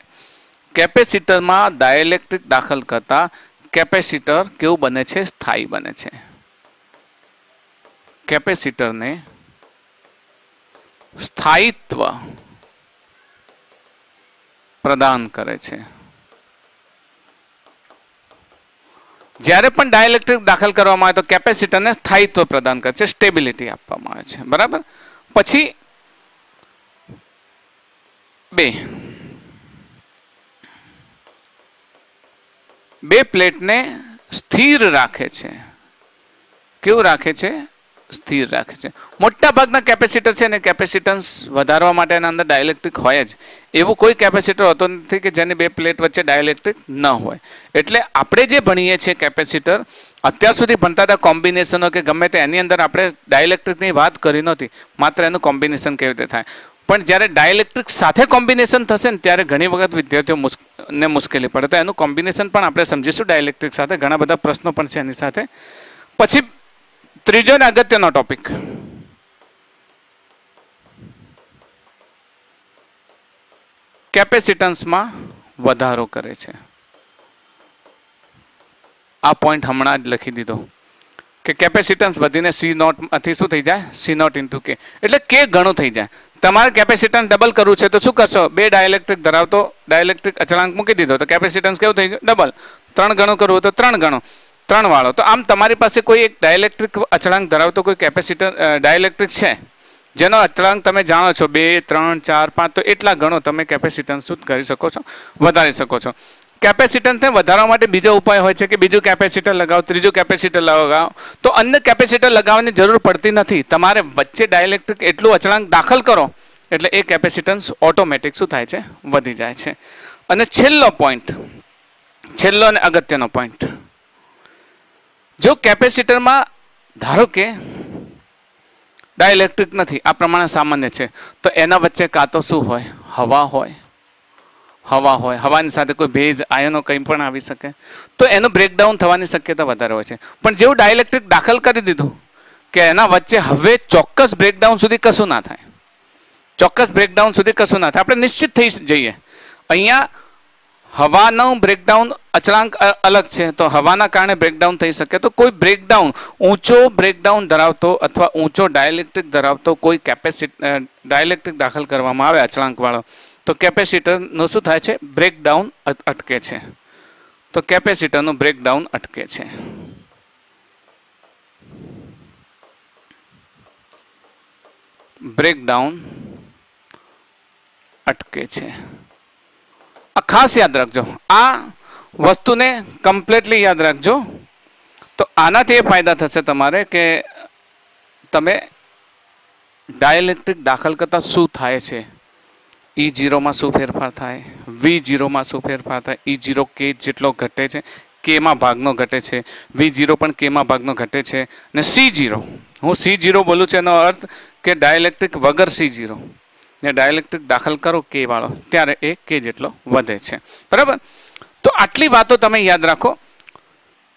કેપેસિટરમાં ડાઇલેક્ટ્રિક દાખલ કરતા કેપેસિટર કેવું બને છે? સ્થાયી બને છે. કેપેસિટરને સ્થાયિત્વ પ્રદાન કરે છે. જ્યારે પણ ડાઇલેક્ટ્રિક દાખલ કરવામાં આવે તો કેપેસિટરને સ્થાયિત્વ પ્રદાન કરે છે, સ્ટેબિલિટી આપવામાં આવે છે. બરાબર. પછી બે પ્લેટને સ્થિર રાખે છે. કેવું રાખે છે? સ્થિર રાખે છે. મોટા ભાગના કેપેસિટર છે ને કેપેસિટન્સ વધારવા માટે એના અંદર ડાઇલેક્ટ્રિક હોય જ. એવું કોઈ કેપેસિટર હોતો નથી કે જેની બે પ્લેટ વચ્ચે ડાઇલેક્ટ્રિક ન હોય. એટલે આપણે જે ભણીએ છીએ કેપેસિટર, અત્યાર સુધી ભણતા હતા કોમ્બિનેશનો કે ગમે તે, એની અંદર આપણે ડાઇલેક્ટ્રિકની વાત કરી નહોતી. માત્ર એનું કોમ્બિનેશન કેવી રીતે થાય. પણ જ્યારે ડાઇલેક્ટ્રિક સાથે કોમ્બિનેશન થશે ને ત્યારે ઘણી વખત વિદ્યાર્થીઓને મુશ્કેલી પડે. તો એનું કોમ્બિનેશન પણ આપણે સમજીશું ડાઇલેક્ટ્રિક સાથે. ઘણા બધા પ્રશ્નો પણ છે એની સાથે. પછી ત્રીજો ને અગત્યનો ટોપિક, કેપેસિટન્સમાં વધારો કરે છે. આ પોઈન્ટ હમણાં જ લખી દીધો કે કેપેસિટન્સ વધીને C0 માંથી શું થઈ જાય? C0 ઇન્ટુ K, એટલે K ગણું થઈ જાય. તમારે કેપેસિટન્સ ડબલ કરવું છે તો શું કરશો? બે ડાઇલેક્ટ્રિક ધરાવતો ડાઇલેક્ટ્રિક અચળાંક મૂકી દીધો તો કેપેસિટન્સ કેવું થઈ ગયું? ડબલ. 3 ગણું કરવું તો 3 ગણું, 3 વાળો. તો આમ તમારી પાસે કોઈ એક ડાઇલેક્ટ્રિક અચળાંક ધરાવતો કોઈ કેપેસિટર ડાઇલેક્ટ્રિક છે જેનો અચળાંક તમે જાણો છો 2, 3, 4, 5, તો એટલા ગણો તમે કેપેસિટન્સ શું કરી શકો છો? વધારી શકો છો. કેપેસિટન્સને વધારવા માટે બીજો ઉપાય હોય છે કે બીજું કેપેસિટર લગાવો, ત્રીજું કેપેસિટર લગાવો. તો અન્ય કેપેસિટર લગાવવાની જરૂર પડતી નથી. તમારે વચ્ચે ડાઇલેક્ટ્રિક એટલું અચળાંક દાખલ કરો એટલે એ કેપેસિટન્સ ઓટોમેટિક શું થાય છે? વધી જાય છે. અને છેલ્લો પોઈન્ટ, છેલ્લો અને અગત્યનો પોઈન્ટ, જો કેપેસિટરમાં ધારો કે ડાઇલેક્ટ્રિક નથી, આ પ્રમાણે સામાન્ય છે, તો એના વચ્ચે કાં તો શું હોય? હવા હોય. હવા હોય. હવાની સાથે કોઈ ભેજ, આયનો કંઈ પણ આવી શકે. તો એનું બ્રેકડાઉન થવાની શક્યતા વધારે હોય છે. પણ જેવું ડાઇલેક્ટ્રિક દાખલ કરી દીધું કે એના વચ્ચે હવે ચોક્કસ બ્રેકડાઉન સુધી કશું ના થાય. ચોક્કસ બ્રેકડાઉન સુધી કશું ના થાય. આપણે નિશ્ચિત થઈ જઈએ. અહીંયા હવાનું બ્રેકડાઉન અચળાંક અલગ છે, તો હવાના કારણે બ્રેકડાઉન થઈ શકે. તો કોઈ બ્રેકડાઉન, ઊંચો બ્રેકડાઉન ધરાવતો અથવા ઊંચો ડાઇલેક્ટ્રિક ધરાવતો કોઈ ડાઇલેક્ટ્રિક દાખલ કરવામાં આવે અચળાંક વાળો, તો કેપેસિટરનું શું થાય છે? બ્રેકડાઉન અટકે છે. તો કેપેસિટરનું બ્રેકડાઉન અટકે છે. બ્રેકડાઉન અટકે છે. આ ખાસ યાદ રાખજો. આ વસ્તુને કમ્પ્લીટલી યાદ રાખજો. તો આનાથી એ ફાયદા થશે તમારે કે તમે ડાઇલેક્ટ્રિક દાખલ કરતા શું થાય છે, E0 માં શું ફેરફાર થાય, V0 માં શું ફેરફાર થાય, E0 K જેટલો ઘટે છે, K માં ભાગનો ઘટે છે, V0 પણ K માં ભાગનો ઘટે છે, અને C0, હું C0 બોલું છું એનો અર્થ કે ડાઇલેક્ટ્રિક વગર C0 ને ડાઇલેક્ટ્રિક દાખલ કરો K વાળો ત્યારે એ K જેટલો વધે છે. બરાબર. તો આટલી વાતો તમે યાદ રાખો.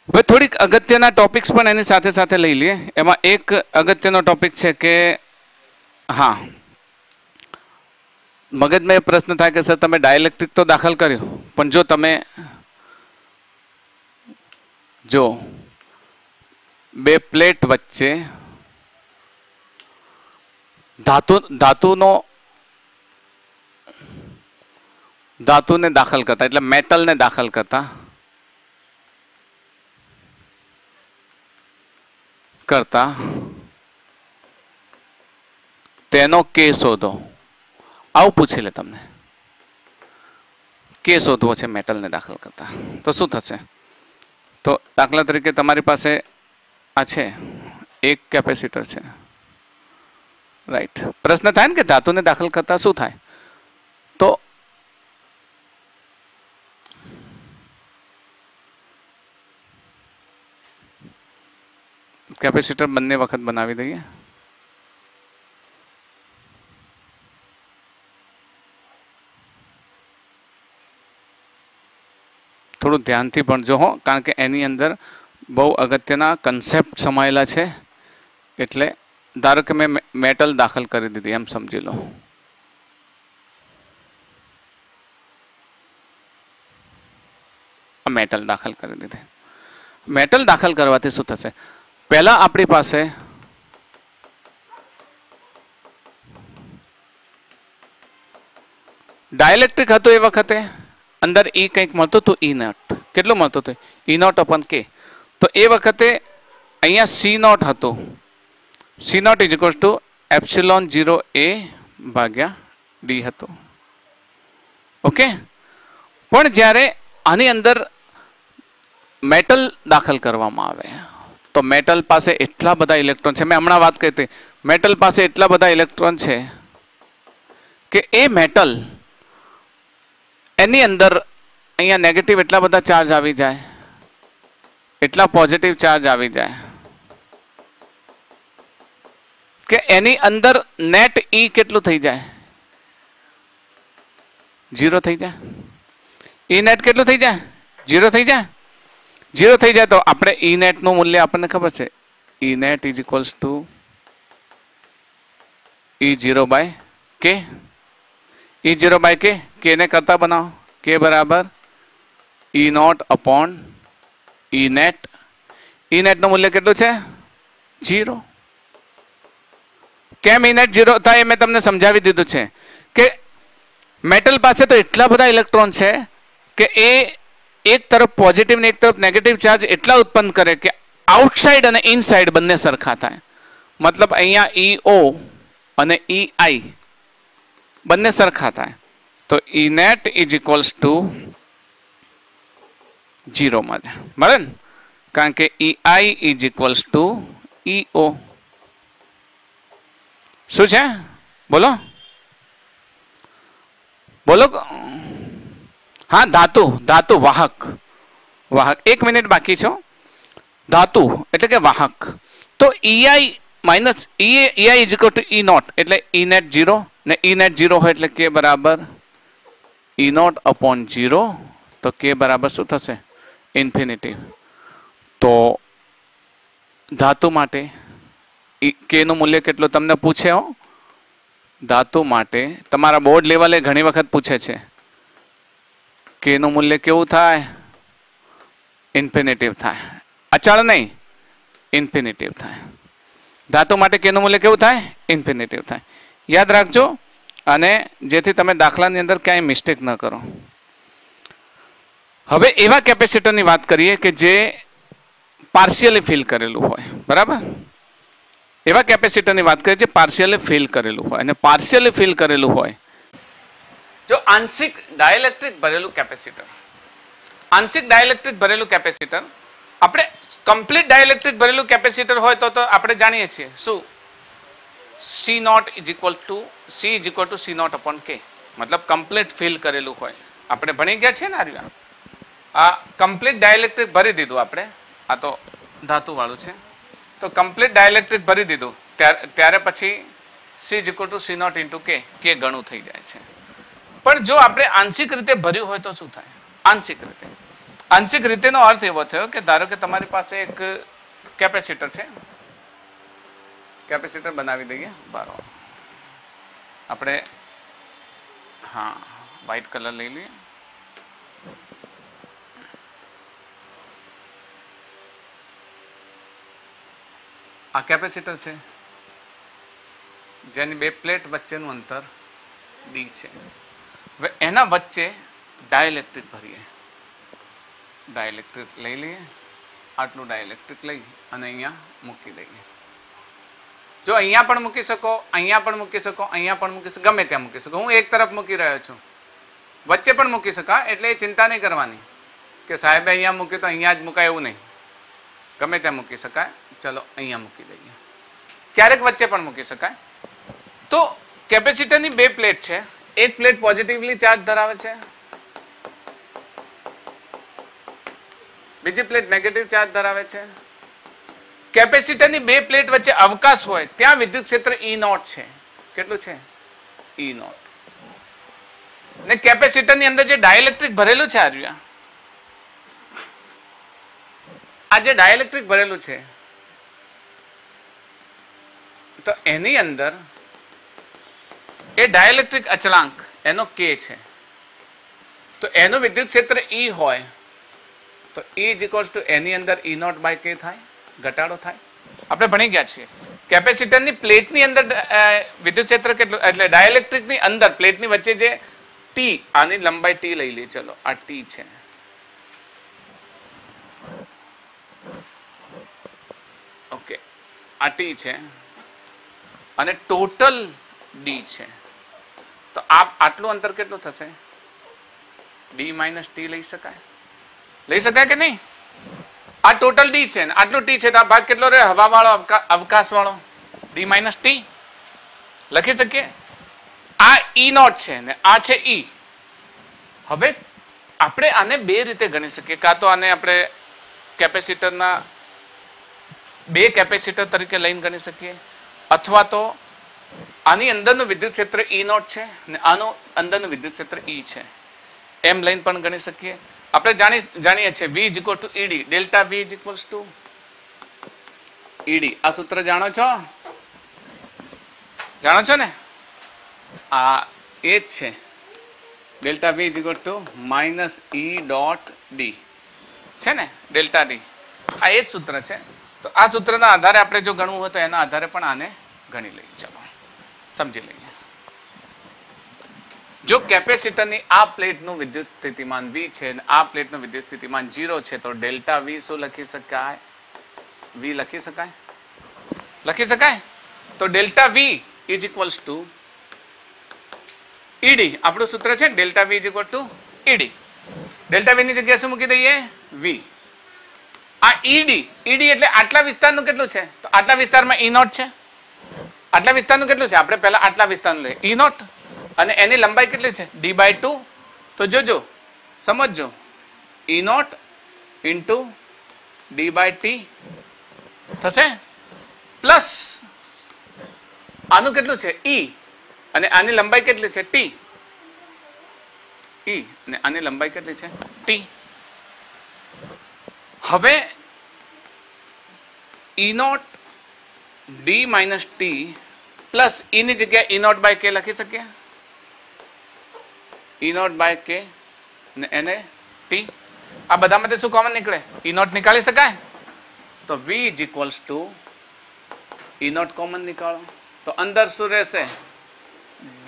હવે થોડીક અગત્યના ટોપિક્સ પણ એની સાથે સાથે લઈ લઈએ. એમાં એક અગત્યનો ટોપિક છે કે હા, મગજમાં એ પ્રશ્ન થાય કે સર તમે ડાઇલેક્ટ્રિક તો દાખલ કર્યું, પણ જો બે પ્લેટ વચ્ચે ધાતુને દાખલ કરતા, એટલે મેટલને દાખલ કરતા કરતા તેનો કે શોધો, આવું પૂછી લે તમને. કે શોધવો છે મેટલને દાખલ કરતા, તો શું થશે? તો દાખલા તરીકે તમારી પાસે આ છે, એક કેપેસિટર છે, રાઈટ. પ્રશ્ન થાય ને કે ધાતુને દાખલ કરતા શું થાય? તો કેપેસિટર બંને વખત બનાવી દઈએ. થોડું ધ્યાનથી ભણજો હો, કારણ કે એની અંદર બહુ અગત્યના કન્સેપ્ટ સમાયેલા છે. એટલે ધારો કે મેં મેટલ દાખલ કરી દીધી એમ સમજી લો. મેટલ દાખલ કરી દીધી. મેટલ દાખલ કરવાથી શું થશે? પહેલા આપણી પાસે ડાયલેક્ટ્રિક હતું, એ વખતે અંદર ઈ કંઈક મળતું હતું, ઈ નોટ. કેટલું મળતું હતું? ઈ નોટ અપન કે. તો એ વખતે અહીંયા સી નોટ હતું. C not is equal to epsilon 0 a ભાગ્યા ડી હતું. ઓકે. પણ જ્યારે આની અંદર મેટલ દાખલ કરવામાં આવે તો મેટલ પાસે એટલા બધા ઇલેક્ટ્રોન છે, મેં હમણાં વાત કરી હતી, મેટલ પાસે એટલા બધા ઇલેક્ટ્રોન છે કે એ મેટલ એની અંદર અહીંયા નેગેટિવ એટલા બધા ચાર્જ આવી જાય, એટલા પોઝિટિવ ચાર્જ આવી જાય કે એની અંદર નેટ ઈ કેટલું થઈ જાય? 0 થઈ જાય. ઈ નેટ કેટલું થઈ જાય? 0 થઈ જાય. 0 થઈ જાય તો આપણે ઈ નેટ નું મૂલ્ય આપણને ખબર છે, E net is equals to E0 by K. E0 by કે, કે ને કરતા બનાવો, કે બરાબર E not upon E net. E net નું મૂલ્ય કેટલું છે? 0. કેમ ઈ નેટ 0 થાય એ મેં તમને સમજાવી દીધું છે કે મેટલ પાસે તો એટલા બધા ઇલેક્ટ્રોન છે કે એ એક તરફ પોઝિટિવ ને એક તરફ નેગેટિવ ચાર્જ એટલા ઉત્પન્ન કરે કે આઉટસાઇડ અને ઇનસાઇડ બંને સરખા થાય. મતલબ અહીંયા EO અને EI બંને સરખા થાય. તો ઈ નેટ ઇઝ ઇક્વલ્સ ટુ 0 મળે. મળે ને? કારણ કે EI is equals two EO. શું છે? બોલો બોલો. હા, ધાતુ, ધાતુ, વાહક. વાહક. 1 મિનિટ બાકી છે. ધાતુ એટલે કે વાહક. તો EI minus EI is equal to E not એટલે E નેટ 0 ને E નેટ 0 હોય એટલે કે બરાબર E નોટ અપોન 0. તો કે બરાબર શું થશે? ઇન્ફિનિટી. તો ધાતુ માટે કે નું મૂલ્ય કેટલું તમને પૂછે હો? ધાતુ માટે તમારા બોર્ડ લેવલે ઘણી વખત પૂછે છે કે નું મૂલ્ય કેવું થાય? ઇન્ફિનિટિવ થાય. અચળ નહીં, ઇન્ફિનિટિવ થાય. ધાતુ માટે કે નું મૂલ્ય કેવું થાય? ઇન્ફિનિટિવ થાય. યાદ રાખજો, અને જેથી તમે દાખલાની અંદર ક્યાંય મિસ્ટેક ન કરો. હવે એવા કેપેસિટરની વાત કરીએ કે જે પાર્શિયલી ફિલ કરેલું હોય. બરાબર? એવા કેપેસિટરની વાત કરીએ જે પાર્શિયલી ફિલ કરેલું હોય. અને પાર્શિયલી ફિલ કરેલું હોય, જો આંશિક ડાઇલેક્ટ્રિક ભરેલું કેપેસિટર, આંશિક ડાઇલેક્ટ્રિક ભરેલું કેપેસિટર, આપણે કમ્પ્લીટ ડાઇલેક્ટ્રિક ભરેલું કેપેસિટર હોય તો આપણે જાણીએ છીએ શું? C not is equal to C is equal to C not upon K. મતલબ કમ્પ્લીટ ફિલ કરેલું હોય. આપણે ભણી ગયા છીએ ને આ કમ્પ્લીટ ડાઇલેક્ટ્રિક ભરી દીધું આપણે. આ તો ધાતુ વાળું છે. તો કમ્પ્લીટ ડાઇલેક્ટ્રિક ભરી દીધું ત્યારે પછી C is equal to C not into K ઘણું થઈ જાય છે. પણ જો આપણે આંશિક રીતે ભર્યું હોય તો શું થાય? આંશિક રીતે, આંશિક રીતેનો અર્થ એવો થયો કે ધારો કે તમારી પાસે એક કેપેસિટર છે. કેપેસિટર બનાવી દઈએ. બરાબર. આપણે હા વ્હાઈટ કલર લઈ લઈએ. આ કેપેસિટર છે જેની બે પ્લેટ વચ્ચેનું અંતર ડી છે. હવે એના વચ્ચે ડાઇલેક્ટ્રિક ભરીએ. ડાઇલેક્ટ્રિક લઈ લઈએ. આટલું ડાઇલેક્ટ્રિક લઈ અને અહીંયા મૂકી દઈએ. જો અહીંયા પણ મૂકી શકો, અહીંયા પણ મૂકી શકો, અહીંયા પણ મૂકી શકો, ગમે ત્યાં મૂકી શકો. હું એક તરફ મૂકી રહ્યો છું, વચ્ચે પણ મૂકી શકાય, એટલે એ ચિંતા નહીં કરવાની કે સાહેબે અહીંયા મૂક્યું તો અહીંયા જ મુકાય, એવું નહીં. ગમે ત્યાં મૂકી શકાય. ચલો અહીંયા મૂકી દઈએ. ક્યારેક વચ્ચે પણ મૂકી શકાય. તો કેપેસિટરની બે પ્લેટ છે. એક પ્લેટ પોઝિટિવલી ચાર્જ ધરાવે છે, બીજી પ્લેટ નેગેટિવ ચાર્જ ધરાવે છે. કેપેસિટરની બે પ્લેટ વચ્ચે અવકાશ હોય ત્યાં વિદ્યુત ક્ષેત્ર E0 છે. કેટલું છે? E0. ને કેપેસિટરની અંદર જે ડાઇલેક્ટ્રિક ભરેલું છે, આ જે ડાઇલેક્ટ્રિક ભરેલું છે, તો એની અંદર એ ડાઇલેક્ટ્રિક અચળાંક એનો K છે. તો એનું વિદ્યુત ક્ષેત્ર E હોય તો E = એની અંદર E0/K થાય, ઘટાડો થાય. આપણે ભણી ગયા છીએ કેપેસિટરની પ્લેટની અંદર વિદ્યુત ક્ષેત્ર કેટલું, એટલે ડાઇલેક્ટ્રિકની અંદર પ્લેટની વચ્ચે જે T, આની લંબાઈ T લઈ લે. ચલો આ T છે, ઓકે, આ T છે અને ટોટલ D છે. તો આટલું અંતર કેટલું થશે? D - T લઈ શકાય? લઈ શકાય કે નહીં? આ ટોટલ D છે ને આટલું T છે, તો આ ભાગ કેટલો રહે? હવા વાળો, અવકાશ વાળો. D - T લખી શકીએ. આ E0 છે ને આ છે E. હવે આપણે આને બે રીતે ગણી શકીએ. કાં તો આને આપણે કેપેસિટરના બે કેપેસિટર તરીકે લઈને ગણી શકીએ, અથવા તો આની અંદરનું વિદ્યુત ક્ષેત્ર E0 છે ને આનું અંદરનું વિદ્યુત ક્ષેત્ર E છે, એમ લઈને પણ ગણી શકીએ. આપણે જાણીએ છીએ V = ED, delta V = ED. આ સૂત્ર જાણો છો? જાણો છો ને? આ એ જ છે, ડેલ્ટા V = -E.D છે ને, ડેલ્ટા D. આ એ જ સૂત્ર છે. તો આ સૂત્રના આધારે આપણે જો ગણવું હોય તો એના આધારે પણ આને ગણી લઈએ. ચલો સમજી લઈએ. જો કેપેસિટરની આ પ્લેટનું વિદ્યુત સ્થિતિમાન V છે અને આ પ્લેટનું વિદ્યુત સ્થિતિમાન 0 છે, તો ડેલ્ટા V શું લખી શકાય? V લખી શકાય? લખી શકાય. તો ડેલ્ટા V = ED. આપણું સૂત્ર છે delta V = ED. Delta V ની જગ્યાએ શું મૂકી દઈએ? V. આ ED એટલે આટલા વિસ્તારનું કેટલું છે? તો આટલા વિસ્તારમાં E0 છે. આટલા વિસ્તારનું કેટલું છે? આપણે પહેલા આટલા વિસ્તારનું લઈએ, E0, અને એની લંબાઈ કેટલી છે? D/2. તો જોજો, સમજજો, E0 × D/T થશે, પ્લસ આનું કેટલું છે? E, અને આની લંબાઈ કેટલી છે? T. E અને આની લંબાઈ કેટલી છે? T. હવે E0 D - T plus E ની જગ્યાએ E0/K લખી શકીએ. E0/K ને એને T. આ બધામાંથી શું કોમન નીકળે? E0 નીકાળી શકાય. તો V = E0 કોમન નીકાળો. તો અંદર શું રહેશે? D.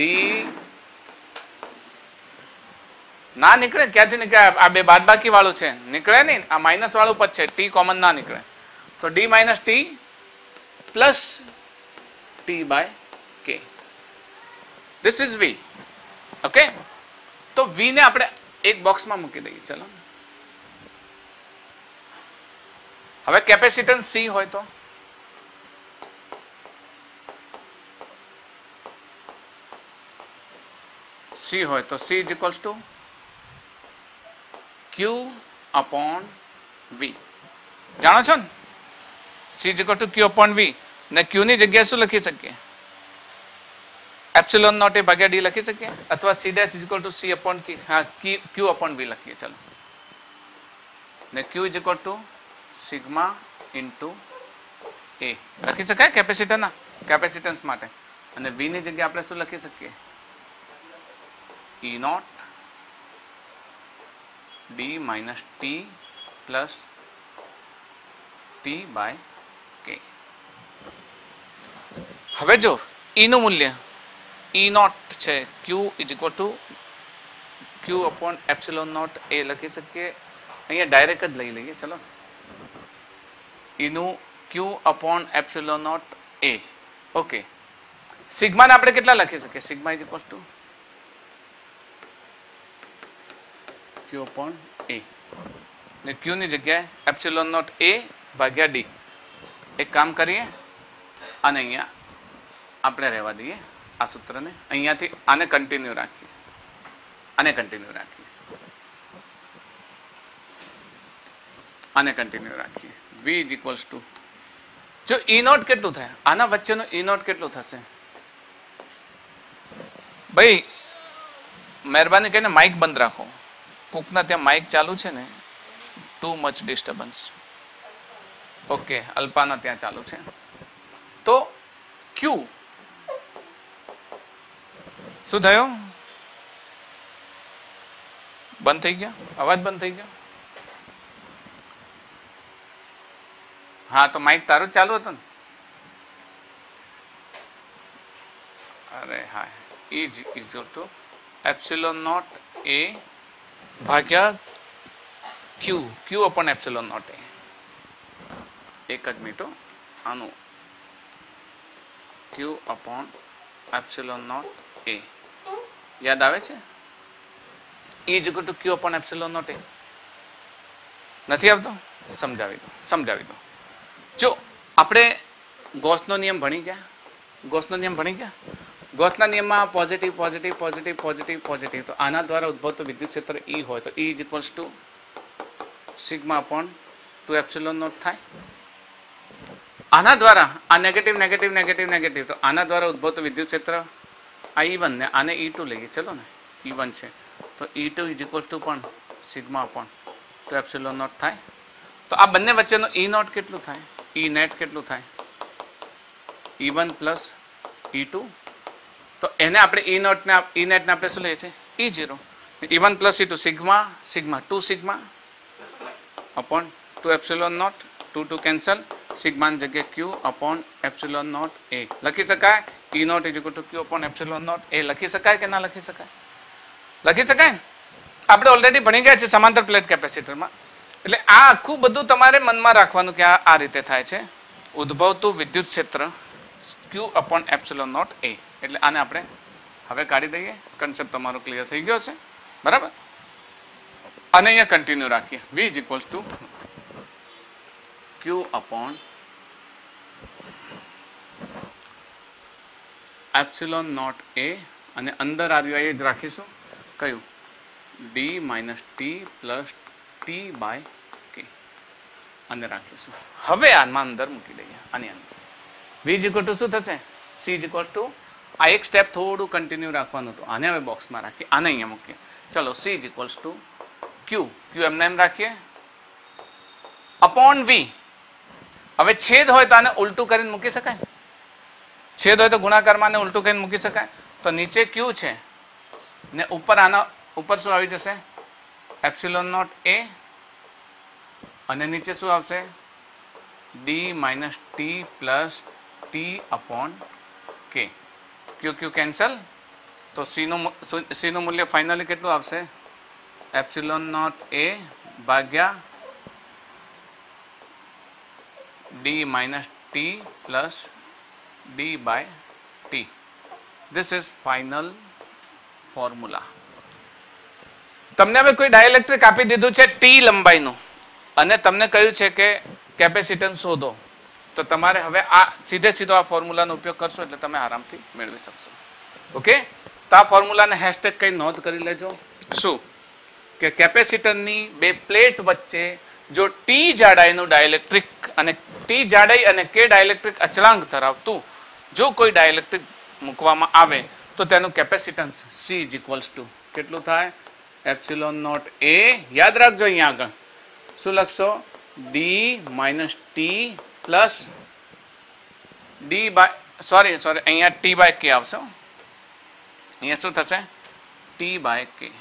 ના નીકળે. ક્યાંથી નીકળે? આ બે બાદબાકી વાળું છે, નીકળે નહીં. આ માઇનસ વાળું પદ છે, T કોમન ના નીકળે. તો D - T plus T/K. This is V. Okay. તો V ને આપણે એક બોક્સમાં મૂકી દઈએ. ચલો હવે કેપેસિટન્સ C હોય તો C = Q/V. જાણો છો ને? C = Q/V. ને Q ની જગ્યાએ શું લખી શકીએ? ε0 D લખી શકીએ, અથવા C' = C/K. હા, Q/V લખીએ. ચલો, ને Q = સિગ્મા × A લખી શકાય કેપેસિટરના કેપેસિટન્સ માટે. અને V ની જગ્યાએ આપણે શું લખી શકીએ? E0 D - T plus T/K. હવે જો E નું મૂલ્ય E0 છે, Q = Q/ε0 A લખી શકીએ. અહીંયા ડાયરેક્ટ જ લઈ લઈએ. ચલો, એનું Q upon epsilon not A. Okay, સિગ્માને આપણે કેટલા લખી શકીએ? Sigma is equal to Q upon A, ને ક્યુ ની જગ્યાએ એપ્સિલોન નોટ એ ભાગ્યા ડી. એક કામ કરીએ, અને અહીંયા આપણે રહેવા દઈએ આ સૂત્રને, અહીંયાથી આને કન્ટિન્યુ રાખીએ, આને કન્ટિન્યુ રાખીએ, આને કન્ટિન્યુ રાખીએ. v ઇઝ ઇક્વલ્સ ટુ, જો ઈ નોટ કેટલું થાય? આના વચ્ચેનું ઈ નોટ કેટલું થશે? ભાઈ મહેરબાની કરીને માઇક બંધ રાખો. કોકના ત્યાં માઇક ચાલુ છે ને, too much disturbance. Okay, alpana ત્યાં ચાલુ છે. તો ક્યુ શું થયું? બંધ થઈ ગયા? અવાજ બંધ થઈ ગયો? હા, તો માઇક તારું જ ચાલુ હતું ને? અરે હા, is equal to epsilon not એ ભાગ્યા Q, Q upon epsilon not A. એક જ મિનિટ, આનું Q upon epsilon not A યાદ આવે છે? Is equal to Q upon epsilon not A. નથી આવતો? સમજાવી દો. જો આપણે ગોસનો નિયમ ભણી ગયા, ગોસના નિયમમાં positive positive positive positive positive, તો આના દ્વારા ઉદ્ભવતું વિદ્યુત ક્ષેત્ર E હોય તો E is equals to sigma upon 2 epsilon not થાય. આના દ્વારા આ નેગેટિવ નેગેટિવ નેગેટિવ નેગેટિવ, તો આના દ્વારા ઉદ્ભવતું વિદ્યુત ક્ષેત્ર આ E1 ને આને E2 લઈએ, ચલો ને E1 છે તો E2 ઇઝ ઇક્વલ્સ ટુ પણ સિગ્મા અપોન 2 એપ્સિલોન નોટ થાય. તો આ બંને વચ્ચેનો E નોટ કેટલું થાય? E નેટ કેટલું થાય? E1 plus E2. તો એને આપણે E નેટને આપણે શું લઈએ છીએ? E0. E1 plus E2 sigma 2 sigma upon 2 epsilon not, 2 cancel, સિગ્માની જગ્યાએ Q upon epsilon not A લખી શકાય. E not is equal to Q upon epsilon not A લખી શકાય કે ના લખી શકાય? લખી શકાય. આપણે ઓલરેડી ભણી ગયા છે સમાંતર પ્લેટ કેપેસિટરમાં. એટલે આ આખું બધું તમારે મનમાં રાખવાનું કે આ રીતે થાય છે. ઉદ્ભવતું વિદ્યુત ક્ષેત્ર Q અપોન એપ્સિલોન નોટ એ. એટલે આને આપણે હવે કાઢી દઈએ. કન્સેપ્ટ તમારો ક્લિયર થઈ ગયો છે, બરાબર? અને અહીંયા કન્ટિન્યુ રાખીએ. V is equals to Q upon epsilon not A, અને અંદર આવ્યું એ જ રાખીશું. કયું? D minus T plus T by K, અને રાખીશું. હવે આમાં અંદર મૂકી દઈએ, આની અંદર V ઇઝ ઇક્વલ ટુ શું થશે? C ઇઝ ઇક્વલ ટુ, આ એક સ્ટેપ થોડું કન્ટિન્યુ રાખવાનું હતું, આને હવે બોક્સમાં રાખીએ, આને અહીંયા મૂકીએ. ચલો, C is equals to Q એમને એમ રાખીએ અપોન V. હવે છેદ હોય તો આને ઉલટું કરીને મૂકી શકાય. છેદ હોય તો ગુણાકારમાં આને ઉલટું કરીને મૂકી શકાય. તો નીચે Q છે ને ઉપર આના ઉપર શું આવી જશે? એપ્સિલોન નોટ એ, અને નીચે શું આવશે? D minus T plus T upon k. Q cancel, તો C નું મૂલ્ય ફાઇનલી કેટલું આવશે? એપ્સિલોન નોટ એ ભાગ્યા D minus T plus D by T. This is final formula. તમને હવે કોઈ ડાઇલેક્ટ્રિક આપી દીધું છે ટી લંબાઈનું, અને તમને કહ્યું છે કે કેપેસિટન્સ શોધો, તો તમારે હવે આ સીધો આ ફોર્મ્યુલાનો ઉપયોગ કરશો એટલે તમે આરામથી મેળવી શકશો. ઓકે, તો આ ફોર્મ્યુલાને હેશટેગ કઈ નોંધ કરી લેજો. શું કે કેપેસિટરની બે પ્લેટ વચ્ચે જો ટી જાડાઈનું ડાઇલેક્ટ્રિક અને ટી જાડાઈ અને કે ડાઇલેક્ટ્રિક અચળાંક ધરાવતું જો કોઈ ડાઇલેક્ટ્રિક મૂકવામાં આવે તો તેનું capacitance C is equals to કેટલું થાય? Epsilon not A. યાદ રાખજો, અહીંયા આગળ શું લખશો? D minus T plus D by sorry અહીંયા ટી બાય કે આવશે. અહીંયા શું થશે? T by K,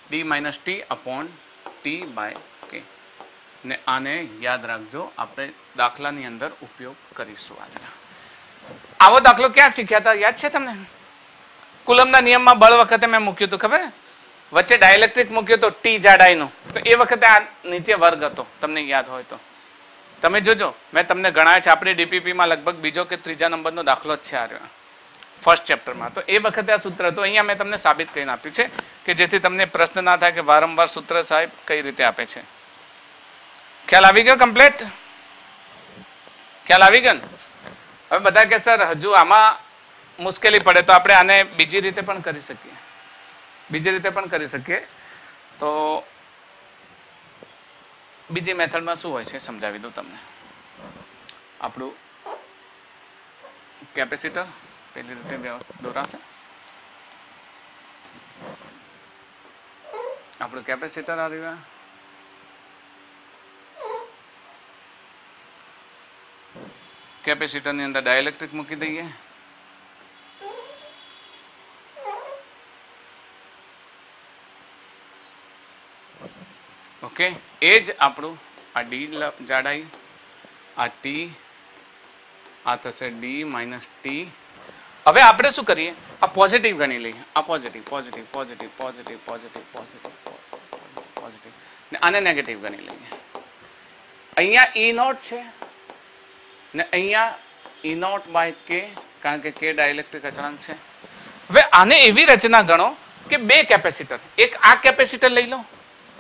D minus T upon T by K. ને આને યાદ રાખજો, આપણે દાખલાની અંદર ઉપયોગ કરીશું. આવો દાખલો ક્યાં શીખ્યા હતા? યાદ છે તમને? કુલમના નિયમમાં બળ વખતે મેં મૂક્યું હતું, ખબર? વચ્ચે ડાઇલેક્ટ્રિક મૂક્યો તો ટી જાડાઈનો, તો એ વખતે આ નીચે વર્ગ હતો, તમને યાદ હોય તો. તમે જોજો મેં તમને ગણાય છે આપણી ડીપીપીમાં લગભગ બીજો કે ત્રીજા નંબરનો દાખલો જ છે આ રહ્યો ફર્સ્ટ ચેપ્ટરમાં. તો એ વખતે આ સૂત્ર તો અહીંયા મેં તમને સાબિત કરીને આપ્યું છે કે જેથી તમને પ્રશ્ન ના થાય કે વારંવાર સૂત્ર સાહેબ કઈ રીતે આપે છે. ખ્યાલ આવી ગયો કમ્પ્લીટ? ખ્યાલ આવી ગયો ને? હવે બધા કે સર હજુ આમાં મુશ્કેલી પડે તો આપણે આને બીજી રીતે પણ કરી શકીએ. બીજી રીતે પણ કરી શકીએ. તો બીજી મેથડમાં શું હોય છે સમજાવી દઉં તમને. આપણું કેપેસિટર પેલી રીતે દોરાશે. આપણું કેપેસિટર આ રહ્યું. કેપેસિટરની અંદર ડાઇલેક્ટ્રિક મૂકી દઈએ. ઓકે, એ જ આપણું આ ડી જાડાઈ, આ ટી, આ થશે ડી માઇનસ ટી. હવે આપણે શું કરીએ? આ પોઝિટિવ ગણી લઈએ. આ positive positive positive positive positive positive positive ને આને નેગેટિવ ગણી લઈએ. અહીંયા ઈ નોટ છે ને અહીંયા ઈ નોટ બાય કે, કારણ કે કે ડાઇલેક્ટ્રિક અચળાંક છે. હવે આને એવી રચના ગણો કે બે કેપેસિટર, એક આ કેપેસિટર લઈ લો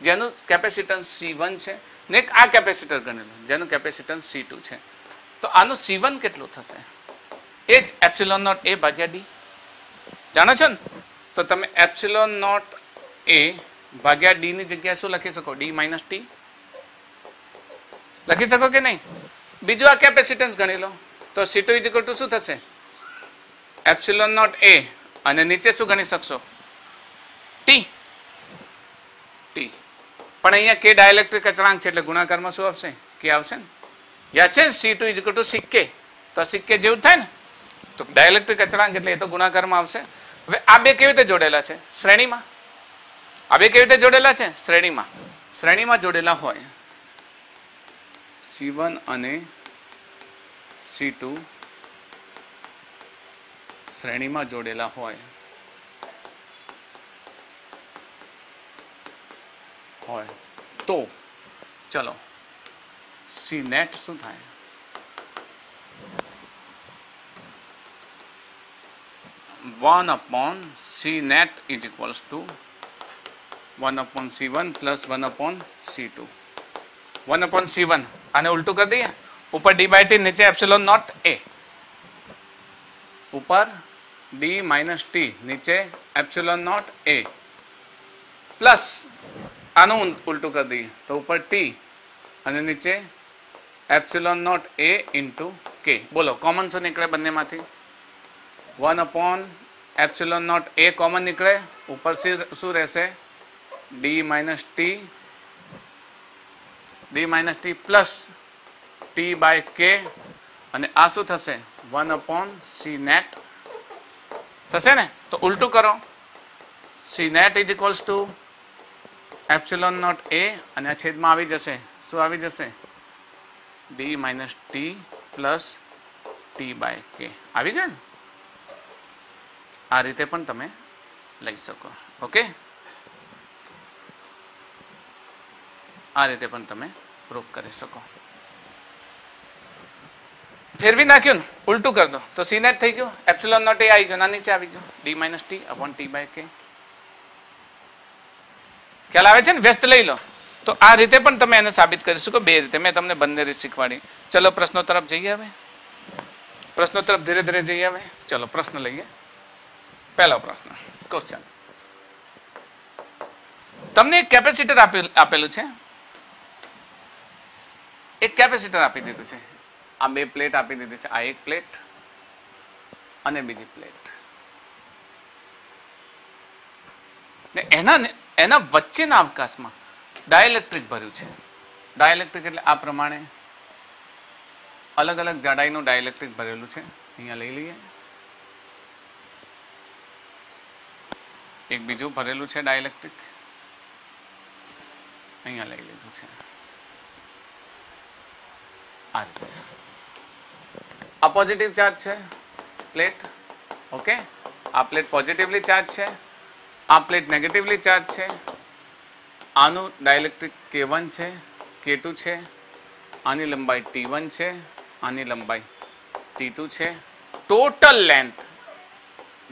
જેનું કેપેસિટન્સ C1 છે ને એક આ કેપેસિટર ગણી લો જેનું કેપેસિટન્સ C2 છે. તો આનું C1 કેટલું થશે? એ જ એપ્સિલોન નોટ A ભાગ્યા ડી. જાણો છો ને? તો તમે એપ્સિલોન નોટ A ભાગ્યા ડી ની જગ્યાએ શું લખી શકો? ડી માઇનસ ટી લખી શકો કે નહીં? બીજું આ કેપેસિટન્સ ગણી લો તો C2 ઇઝ ઇક્વલ ટુ શું થશે? એપ્સિલોન નોટ A અને નીચે શું ગણી શકશો? ટી. ટી પણ અહીંયા કે ડાઇલેક્ટ્રિક અચળાંક છે એટલે ગુણાકારમાં શું આવશે? કે આવશે ને? યાદ છે ને? C2 is equal two સિક્કે. તો સિક્કે જેવું થાય ને, તો ડાઇલેક્ટ્રિક અચળાંક એટલે એ તો ગુણાકારમાં આવશે. હવે આ બે કેવી રીતે જોડેલા છે? શ્રેણીમાં. આ બે કેવી રીતે જોડેલા છે? શ્રેણીમાં. શ્રેણીમાં જોડેલા હોય C1 અને C2 શ્રેણીમાં જોડેલા હોય તો ચલો C net શું થાય? One upon C net is equals to 1 upon C1 plus 1 upon C2. 1 upon C1 આને ઉલટું કરી દઈએ. ઉપર ડી બાય ટી, નીચે એપ્સિલોન નોટ A. ઉપર ડી માઇનસ ટી, નીચે એપ્સિલોન નોટ A પ્લસ આનું ઉલટું કરી દઈએ તો ઉપર ટી અને નીચે એપ્સિલોન નોટ A ઇન્ટુ કે. બોલો કોમન શું નીકળે બંનેમાંથી? 1 upon epsilon not A common નીકળે. ઉપર શું રહેશે? D minus T plus T by K અને આ શું થશે? 1 upon C net થશે ને? તો ઉલટું કરો. C net is equals to epsilon not A અને આ છેદમાં આવી જશે. શું આવી જશે? D minus T plus T by K. આવી ગયું ને? આ રીતે પણ તમે લઈ શકો. ઓકે, આ રીતે પણ તમે પ્રૂફ કરી શકો. ફેરવી નાખ્યું ને, ઉલટું કરી દો તો C net થઈ ગયું. એપ્સિલોન નોટ A આવી ગયો, ના નીચે આવી ગયું D minus T upon T by K. ખ્યાલ આવે છે ને? વ્યસ્ત લઈ લો. તો આ રીતે પણ તમે એને સાબિત કરી શકો. બે રીતે મેં તમને બંને રીત શીખવાડી. ચલો પ્રશ્નો તરફ જઈએ. હવે પ્રશ્નો તરફ ધીરે ધીરે જઈએ. હવે ચલો પ્રશ્ન લઈએ. પહેલો પ્રશ્ન, ક્વેશ્ચન. તમને એક કેપેસિટર આપેલું છે. એક કેપેસિટર આપી દીધું છે. આ બે પ્લેટ આપી દીધી છે. આ એક પ્લેટ અને બીજી પ્લેટ ને એના વચ્ચેના અવકાશમાં ડાઇલેક્ટ્રિક ભર્યું છે. ડાઇલેક્ટ્રિક એટલે આ પ્રમાણે અલગ અલગ જાડાઈનું ડાઇલેક્ટ્રિક ભરેલું છે. અહીંયા લઈ લઈએ. એક બીજું ભરેલું છે ડાઇલેક્ટ્રિક, અહીંયા લઈ લીધું છે. આ રીતે આ પોઝિટિવ ચાર્જ છે પ્લેટ. ઓકે, આ પ્લેટ પોઝિટિવલી ચાર્જ છે, આ પ્લેટ નેગેટિવલી ચાર્જ છે. આનું ડાઇલેક્ટ્રિક K1 છે, K2 છે આની લંબાઈ t1 છે, આની લંબાઈ t2 છે. ટોટલ લેન્થ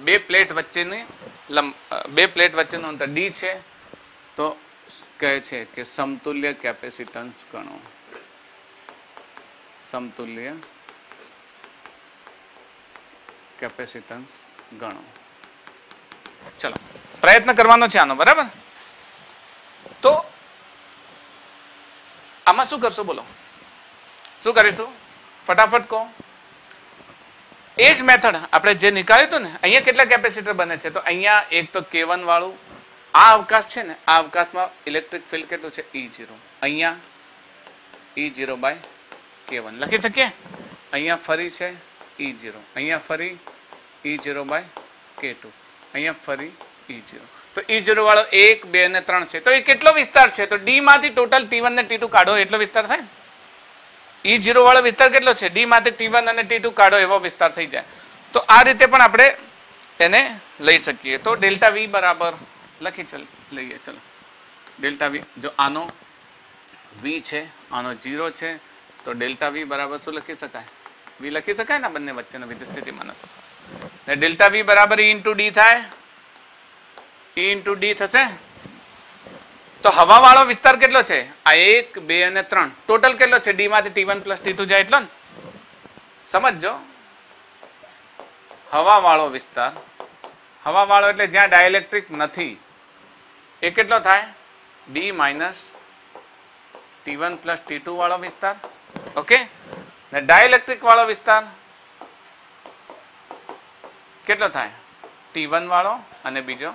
બે પ્લેટ વચ્ચેનું અંતર d છે. તો કહે છે કે સમતુલ્ય કેપેસિટન્સ ગણો. સમતુલ્ય કેપેસિટન્સ ગણો. ચલો પ્રયત્ન કરવાનો છે આનો, બરાબર? તો આમાં શું કરશો બોલો? શું કરીશું? ફટાફટ કહો. એ જ મેથડ આપણે જે નીકાળ્યું હતું ને, અહીંયા કેટલા કેપેસિટર બને છે? તો અહીંયા એક તો K1 વાળું આ અવકાશ છે ને, આ અવકાશમાં ઇલેક્ટ્રિક ફિલ્ડ કેટલું છે? E0. અહીંયા E0 બાય K1 લખી શકીએ. અહીંયા ફરી છે E0, અહીંયા ફરી E0 બાય K2, અહીંયા ફરી E0. તો E0 વાળો 1, 2 અને 3 છે. તો એ કેટલો વિસ્તાર છે? તો D માંથી ટોટલ T1 ને T2 કાઢો એટલો વિસ્તાર થાય. E0 વાળો વિસ્તાર કેટલો છે? D માંથી T1 અને T2 કાઢો એવો વિસ્તાર થઈ જાય. તો આ રીતે પણ આપણે એને લઈ શકીએ. તો ડેલ્ટા V બરાબર લઈએ. ચલો ડેલ્ટા V, જો આનો V છે, આનો 0 છે, તો ડેલ્ટા V બરાબર શું લખી શકાય? V લખી શકાય ને બંને વચ્ચેનો વિદ્યુત સ્થિતિમાન હતો. ડેલ્ટા V બરાબર E ઇન્ટુ D થાય. E ઇન્ટુ D થશે. તો હવા વાળો વિસ્તાર કેટલો છે? આ 1, 2 અને 3 ટોટલ કેટલો છે? D માંથી T1 પ્લસ T2 જાય એટલો ને. સમજો, હવા વાળો વિસ્તાર, હવા વાળો એટલે જ્યાં ડાઇલેક્ટ્રિક નથી, એ કેટલો થાય? D minus T1 plus T2 વાળો વિસ્તાર. ઓકે, ને ડાઇલેક્ટ્રિક વાળો વિસ્તાર કેટલો થાય? T1 વાળો અને બીજો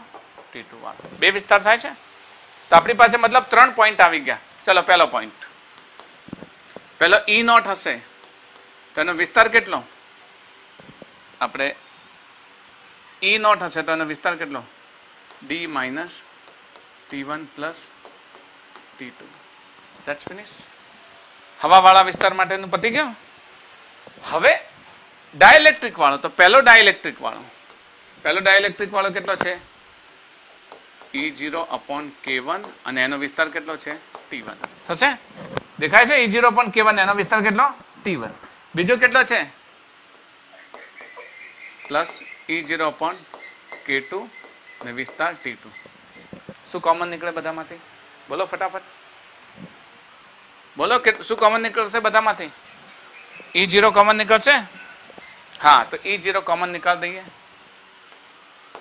T2 વાળો. બે વિસ્તાર થાય છે. તો આપણી પાસે મતલબ 3 પોઈન્ટ આવી ગયા. ચલો પહેલો પોઈન્ટ, પહેલો E0 હશે, તો એનો વિસ્તાર કેટલો? આપણે E0 હશે તો એનો વિસ્તાર કેટલો? D minus T1 plus T2. That's finish. હવા વાળા વિસ્તાર માટેનું પતી ગયું. હવે ડાઇલેક્ટ્રિક વાળો, તો પહેલો ડાઇલેક્ટ્રિક વાળો કેટલો છે? E0 upon K1 અને એનો વિસ્તાર કેટલો છે? T1 થશે. દેખાય છે? E0 upon K1 એનો વિસ્તાર કેટલો? T1. બીજો કેટલો છે? પ્લસ E0 upon K2 ને વિસ્તાર T2. શું કોમન નીકળે બધામાંથી? બોલો ફટાફટ બોલો. શું કોમન નીકળશે બધામાંથી? E0 કોમન નીકળશે. હા, તો E0 કોમન નીકાળ દઈએ.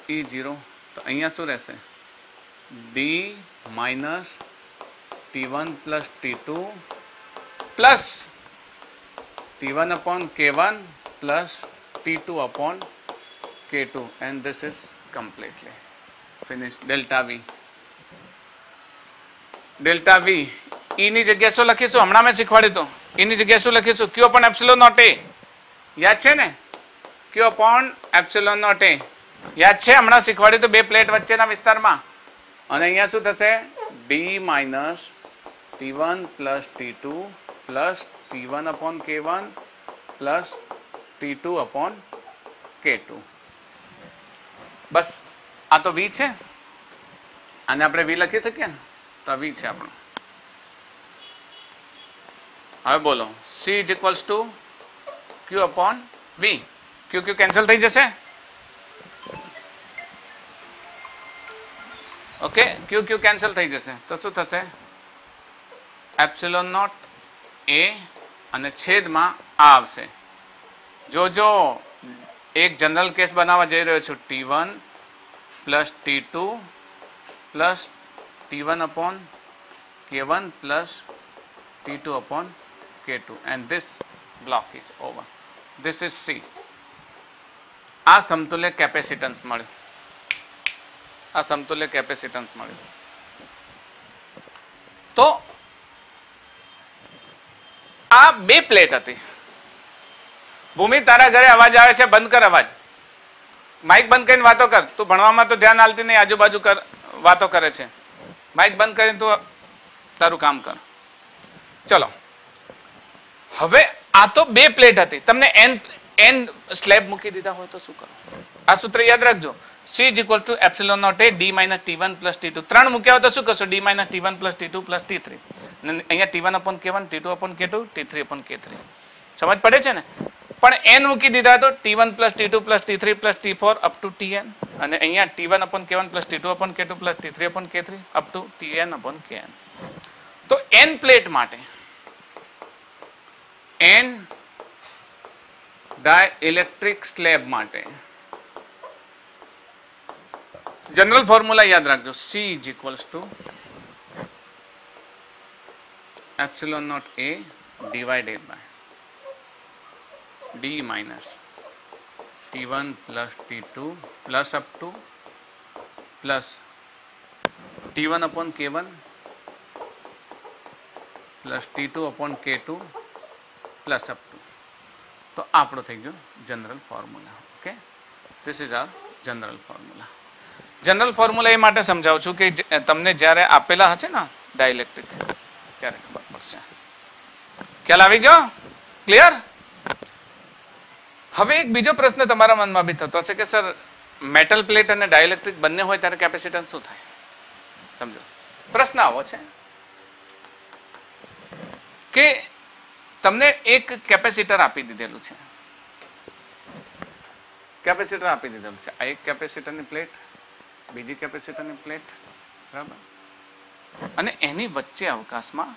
E0 તો અહીંયા શું રહેશે? D minus T1 plus T2 plus T1 upon K1 plus T2 upon K2 and this is completely finished. Delta V E ની જગ્યાએ શું લખીશું? હમણાં મેં શીખવાડ્યું હતું. E ની જગ્યાએ શું લખીશું? Q upon epsilon naught A. યાદ છે ને? Q upon epsilon naught A યાદ છે? હમણાં શીખવાડ્યું હતું બે પ્લેટ વચ્ચેના વિસ્તારમાં. અને અહીંયા શું થશે? D minus T1 plus T2 plus T1 upon K1 plus T2 upon K2. બસ આ તો V છે. આને આપણે V લખી શકીએ ને? તો V છે આપણો. હવે બોલો, C is equals to Q upon V. Q cancel થઈ જશે. ઓકે, Q કેન્સલ થઈ જશે. તો શું થશે? એપ્સિલોન નોટ A અને છેદમાં આ આવશે. જો એક જનરલ કેસ બનાવવા જઈ રહ્યો છું. T1 plus T2 plus T1 upon K1 plus T2 upon K2 and this block is over. This is C. આ સમતુલ્ય કેપેસિટન્સ મળ્યું. તો આ બે પ્લેટ હતી. ભૂમિ, તારા ઘરે અવાજ આવે છે, બંધ કર અવાજ. માઇક બંધ કરીને વાતો કર. તું ભણવામાં તો ધ્યાન આલતી નહીં, આજુબાજુ વાતો કરે છે. માઇક બંધ કરીને તું તારું કામ કર. ચલો, હવે આ તો બે પ્લેટ હતી. તમને n સ્લેબ મૂકી દીધા હોય તો શું કરો? આ સૂત્ર યાદ રાખજો. C is equal to epsilon naught A D minus T1 plus T2. 3 મૂક્યા હોય તો શું કરશો? D minus T1 plus T2 plus T3. અહીંયા T1/K1, T2/K2, T3/K3 સમજ પડે છે ને. પણ n મૂકી દીધા તો T1 + T2 + T3 + T4 up to Tn, અને અહીંયા T1/K1 + T2/K2 + T3/K3 up to Tn/Kn. તો n પ્લેટ માટે n ડાઇલેક્ટ્રિક સ્લેબ માટે જનરલ ફોર્મ્યુલા યાદ રાખજો. C = ε0A divided by d minus T1 + T2 plus up to plus T1/K1 plus T2/K2 plus up to. તો આપણો થઈ ગયો general formula. Okay, this is our general formula. General formula એ માટે સમજાવું છું કે તમને જ્યારે આપેલા હશે ને ડાઇલેક્ટ્રિક ત્યારે ખબર પડશે. ખ્યાલ આવી ગયો? ક્લિયર? હવે એક બીજો પ્રશ્ન તમારા મનમાં બી થતો હશે કે સર મેટલ પ્લેટ અને ડાઇલેક્ટ્રિક બંને હોય ત્યારે કેપેસિટન્સ શું થાય? સમજો પ્રશ્ન આવો છે કે તમને એક કેપેસિટર આપી દીધેલું છે. કેપેસિટર આપી દીધેલું છે. આ એક કેપેસિટરની પ્લેટ, બીજી કેપેસિટરની પ્લેટ, બરાબર, અને એની વચ્ચે અવકાશમાં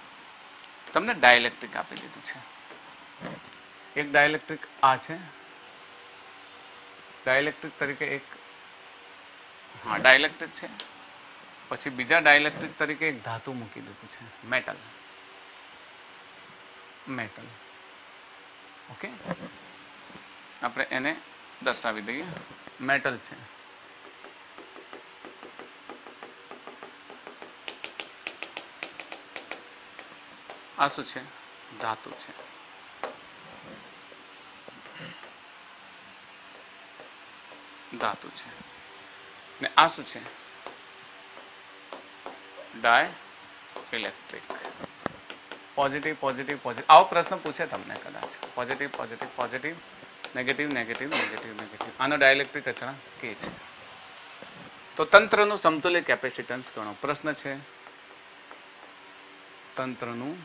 તમને ડાઇલેક્ટ્રિક આપી દીધું છે. એક ડાઇલેક્ટ્રિક આ છે, ડાઇલેક્ટ્રિક તરીકે એક ડાઇલેક્ટ્રિક છે, પછી બીજા ડાઇલેક્ટ્રિક તરીકે એક ધાતુ મૂકી દીધું છે, મેટલ. ઓકે, આપણે એને દર્શાવી દઈએ. મેટલ છે, આ શું છે? ધાતુ છે. ધાતુ છે ને આ શું છે? ડાઇલેક્ટ્રિક. પોઝિટિવ પોઝિટિવ પોઝિટિવ આવો પ્રશ્ન પૂછે તમને કદાચ. Positive positive positive, negative negative negative negative. આનો ડાઇલેક્ટ્રિક અચળાંક K છે. તો તંત્રનું સમતુલ્ય કેપેસિટન્સ ગણો. પ્રશ્ન છે તંત્રનું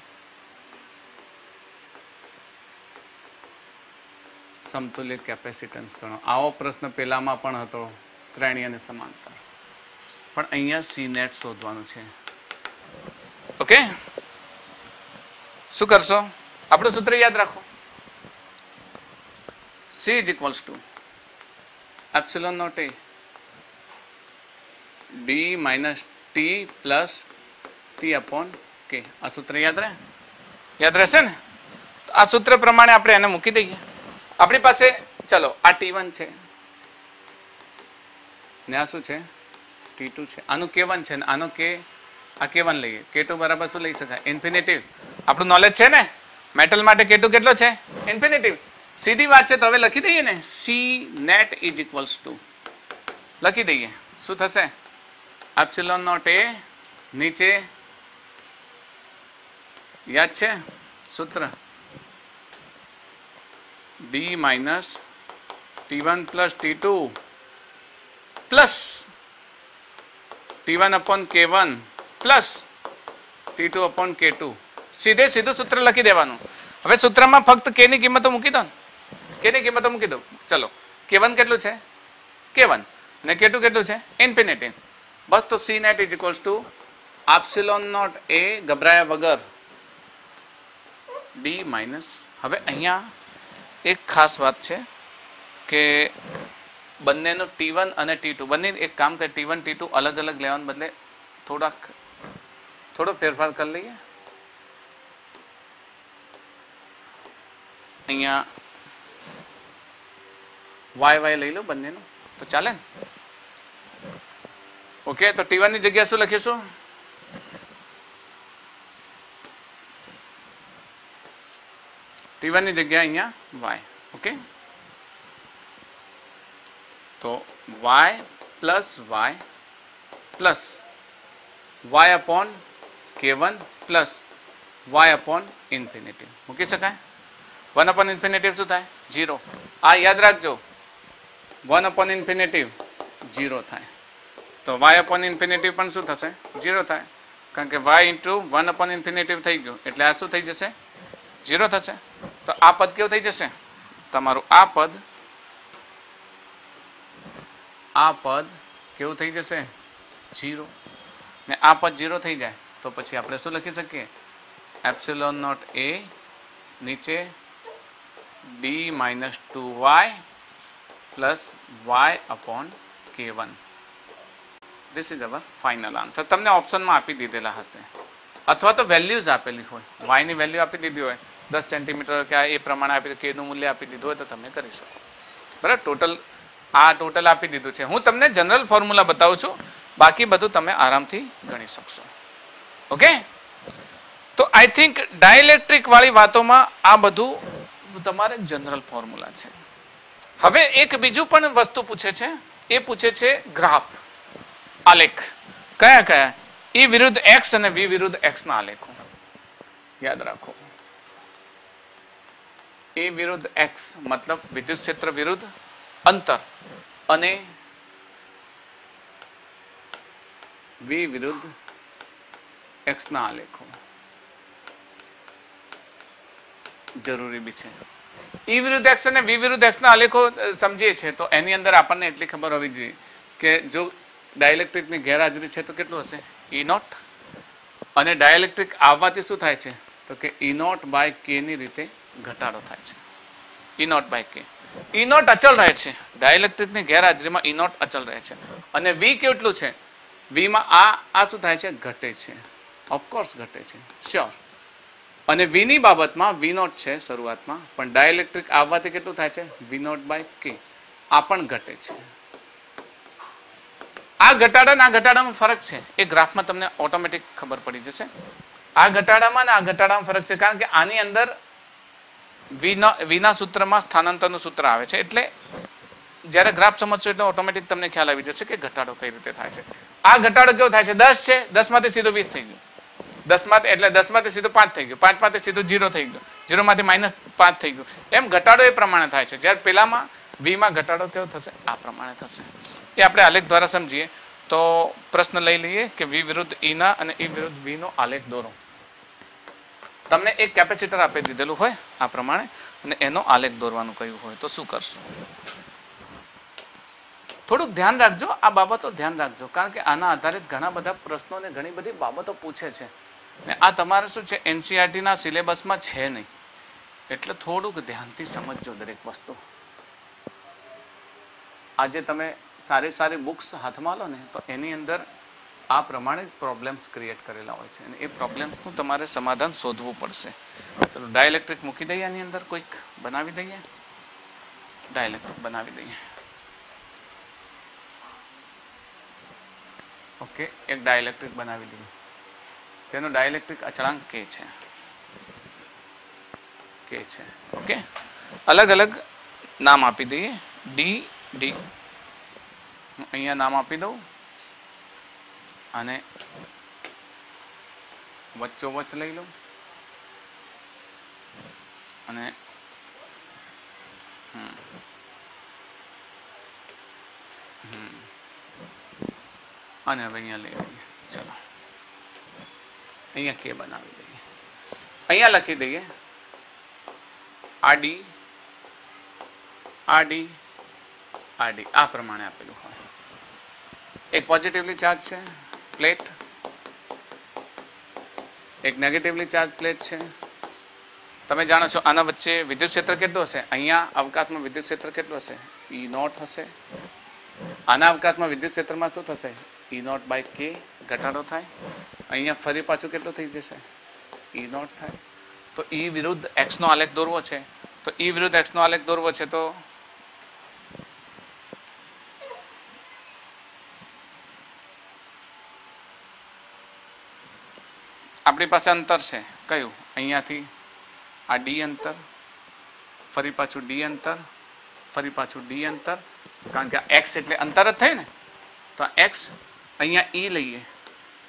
સમતુલ્ય કેપેસિટન્સ ગણો. આવો પ્રશ્ન પેલામાં પણ હતો, શ્રેણી અને સમાંતર. પણ અહીંયા C નેટ શોધવાનું છે. ઓકે, શું કરશો? આપણું સૂત્ર યાદ રાખો. C = ε0A d minus T plus T/K. આ સૂત્ર યાદ રહેશે ને? આ સૂત્ર પ્રમાણે આપણે એને મૂકી દઈએ. આપણી પાસે ચલો આ T1 છે ને આ શું છે? T2 છે. આનું K1 છે ને આનો આ K1 લઈએ. K2 બરાબર શું લઈ શકાય? ઇન્ફિનિટિવ. આપણું નોલેજ છે ને મેટલ માટે K2 કેટલો છે? ઇન્ફિનિટિવ. સીધી વાત છે. તો હવે લખી દઈએ ને, C net = લખી દઈએ. શું થશે? ε0A નીચે યાદ છે સૂત્ર, d minus T1 plus T2 plus T1/K1 plus T2/K2. સીધું સૂત્ર લખી દેવાનું. હવે સૂત્રમાં ફક્ત K ની કિંમતો મૂકી દો. K ની કિંમતો મૂકી દો. ચલો, K1 કેટલું છે? K1. અને K2 કેટલું છે? ઇન્ફિનિટી. બસ. તો C net = ε0A ગભરાયા વગર d minus. હવે અહીંયા એક ખાસ વાત છે કે બંનેનો T1 અને T2 બંને એક કામ કરે. T1 T2 અલગ અલગ લેવાને બદલે થોડો ફેરફાર કરી લઈએ. અહીંયા y લઈ લો બંનેનું તો ચાલે ને? ઓકે, તો T1 ની જગ્યા શું લખીશું? T1 ની જગ્યા અહીંયા y. ઓકે, તો y plus y/K1 plus y/ઇન્ફિનિટી મૂકી શકાય. 1/ઇન્ફિનિટી શું થાય? 0. આ યાદ રાખજો, 1/ઇન્ફિનિટી 0 થાય. તો y/ઇન્ફિનિટી પણ શું થશે? 0 થાય. કારણ કે y ઇન્ટુ 1/∞ થઈ ગયું એટલે આ શું થઈ જશે 0 થશે. તો આ પદ કેવું થઈ જશે તમારું આ પદ કેવું થઈ જશે 0 ને આ પદ 0 થઈ જાય તો પછી આપણે શું લખી શકીએ ε0 a નીચે d - 2y plus y/k1. This is our final answer. તમને ઓપ્શનમાં આપી દીધેલા હશે અથવા તો વેલ્યુઝ આપેલી હોય y ની વેલ્યુ આપી દીધી હોય 10 સેન્ટીમીટર કે એ પ્રમાણે આપી k નું મૂલ્ય આપી દીધું હોય તો તમે કરી શકો. બરાબર ટોટલ આપી દીધું છે. હું તમને જનરલ ફોર્મ્યુલા બતાવું છું, બાકી બધું તમે આરામથી ગણી શકશો. ઓકે, તો આઈ થિંક ડાઇલેક્ટ્રિક વાળી વાતોમાં આ બધું તમારે જનરલ ફોર્મ્યુલા છે. હવે એક બીજું પણ વસ્તુ પૂછે છે, એ પૂછે છે ગ્રાફ આલેખ. કયા E વિરુદ્ધ x અને v વિરુદ્ધ x ના આલેખો. યાદ રાખો, E વિરુદ્ધ x મતલબ વિદ્યુત ક્ષેત્ર વિરુદ્ધ અંતર અને v વિરુદ્ધ x ના આલેખો જરૂરી બી છે. E વિરુદ્ધ x અને v વિરુદ્ધ x ના આલેખો સમજીએ છીએ તો એની અંદર આપણને એટલી ખબર હોવી જોઈએ કે જો ડાઇલેક્ટ્રિકની ગેરહાજરી છે તો કેટલું હશે E0 અને ડાઇલેક્ટ્રિક આવવાથી શું થાય છે તો કે E0/k ની રીતે ઘટાડો થાય છે. E0/k અચલ રહે છે, ડાઇલેક્ટ્રિકની ગેરહાજરીમાં E0 અચલ રહે છે. અને v કેટલું છે, v માં આ શું થાય છે ઘટે છે, ઓફકોર્સ ઘટે છે, શ્યોર. અને v ની બાબતમાં v0 છે શરૂઆતમાં, પણ ડાઇલેક્ટ્રિક આવવાથી કેટલું થાય છે V0/k આ પણ ઘટે છે. આ ઘટાડામાં ફરક છે એ ગ્રાફમાં તમને ઓટોમેટિક ખબર પડી જશે. આ ઘટાડામાં અને આ ઘટાડામાં ફરક છે કારણ કે આની અંદર વિના સૂત્રમાં સ્થાનાંતરનું સૂત્ર આવે છે, એટલે જ્યારે ગ્રાફ સમજશો એટલે ઓટોમેટિક તમને ખ્યાલ આવી જશે કે ઘટાડો કઈ રીતે થાય છે. આ ઘટાડો કેવો થાય છે 10 છે, 10 માંથી સીધો 20 થઈ ગયું, 10 માંથી સીધો 5 થઈ ગયું, 5 માંથી સીધો 0 થઈ ગયું, 0 માંથી -5 થઈ ગયું. એમ ઘટાડો એ પ્રમાણે થાય છે. જ્યારે પેલામાં v માં ઘટાડો કેવો થશે આ પ્રમાણે થશે. એ આપણે આલેખ દ્વારા સમજીએ તો પ્રશ્ન લઈ લઈએ કે v વિરુદ્ધ E ના અને E વિરુદ્ધ v નો આલેખ દોરો. તમને એક કેપેસિટર આપી દીધેલું હોય આ પ્રમાણે અને એનો આલેખ દોરવાનું કહ્યું હોય તો શું કરશું? થોડુંક ધ્યાન રાખજો, આ બાબતો ધ્યાન રાખજો, કારણ કે આના આધારિત ઘણા બધા પ્રશ્નો અને ઘણી બધી બાબતો પૂછે છે ને આ તમારે શું છે NCERT ના સિલેબસમાં છે નહીં, એટલે થોડુંક ધ્યાનથી સમજજો દરેક વસ્તુ. આજે તમે સારી બુક્સ હાથમાં લો ને તો એની અંદર આ પ્રમાણે પ્રોબ્લેમ્સ ક્રિએટ કરેલા હોય છે અને એ પ્રોબ્લેમ્સનું તમારે સમાધાન શોધવું પડશે. ચલો ડાઇલેક્ટ્રિક મૂકી દઈએ, આની અંદર કોઈક બનાવી દઈએ, ડાઇલેક્ટ્રિક બનાવી દઈએ. ઓકે, એક ડાઇલેક્ટ્રિક બનાવી દઈએ, તેનો ડાઇલેક્ટ્રિક અચળાંક k છે. ઓકે, અલગ અલગ નામ આપી દઈએ, d અહીંયા નામ આપી દઉં અને વચ્ચોવચ લઈ લઉં અને અને હવે અહીંયા લઈ લઈએ. ચલો અહીંયા કે બનાવી દઈએ, અહીંયા લખી દઈએ આડી આ પ્રમાણે આપેલું હોય. એક પોઝિટિવલી ચાર્જ છે પ્લેટ, એક નેગેટિવલી ચાર્જ પ્લેટ છે. તમે જાણો છો આના વચ્ચે વિદ્યુત ક્ષેત્ર કેટલું હશે, અહીંયા અવકાશમાં વિદ્યુત ક્ષેત્ર કેટલું હશે E0 હશે. આના અવકાશમાં વિદ્યુત ક્ષેત્રમાં શું થશે E0/k ઘટાડો થાય. અહીંયા ફરી પાછું કેટલું થઈ જશે E0 થાય. તો E વિરુદ્ધ x નો આલેખ દોરવો છે, તો E વિરુદ્ધ x નો આલેખ દોરવો છે તો આપણી પાસે અંતર છે કયું, અહીંયાથી આ d અંતર, ફરી પાછું d અંતર, ફરી પાછું d અંતર, કારણ કે x એટલે અંતર જ થયું ને. તો x અહીંયા E લઈએ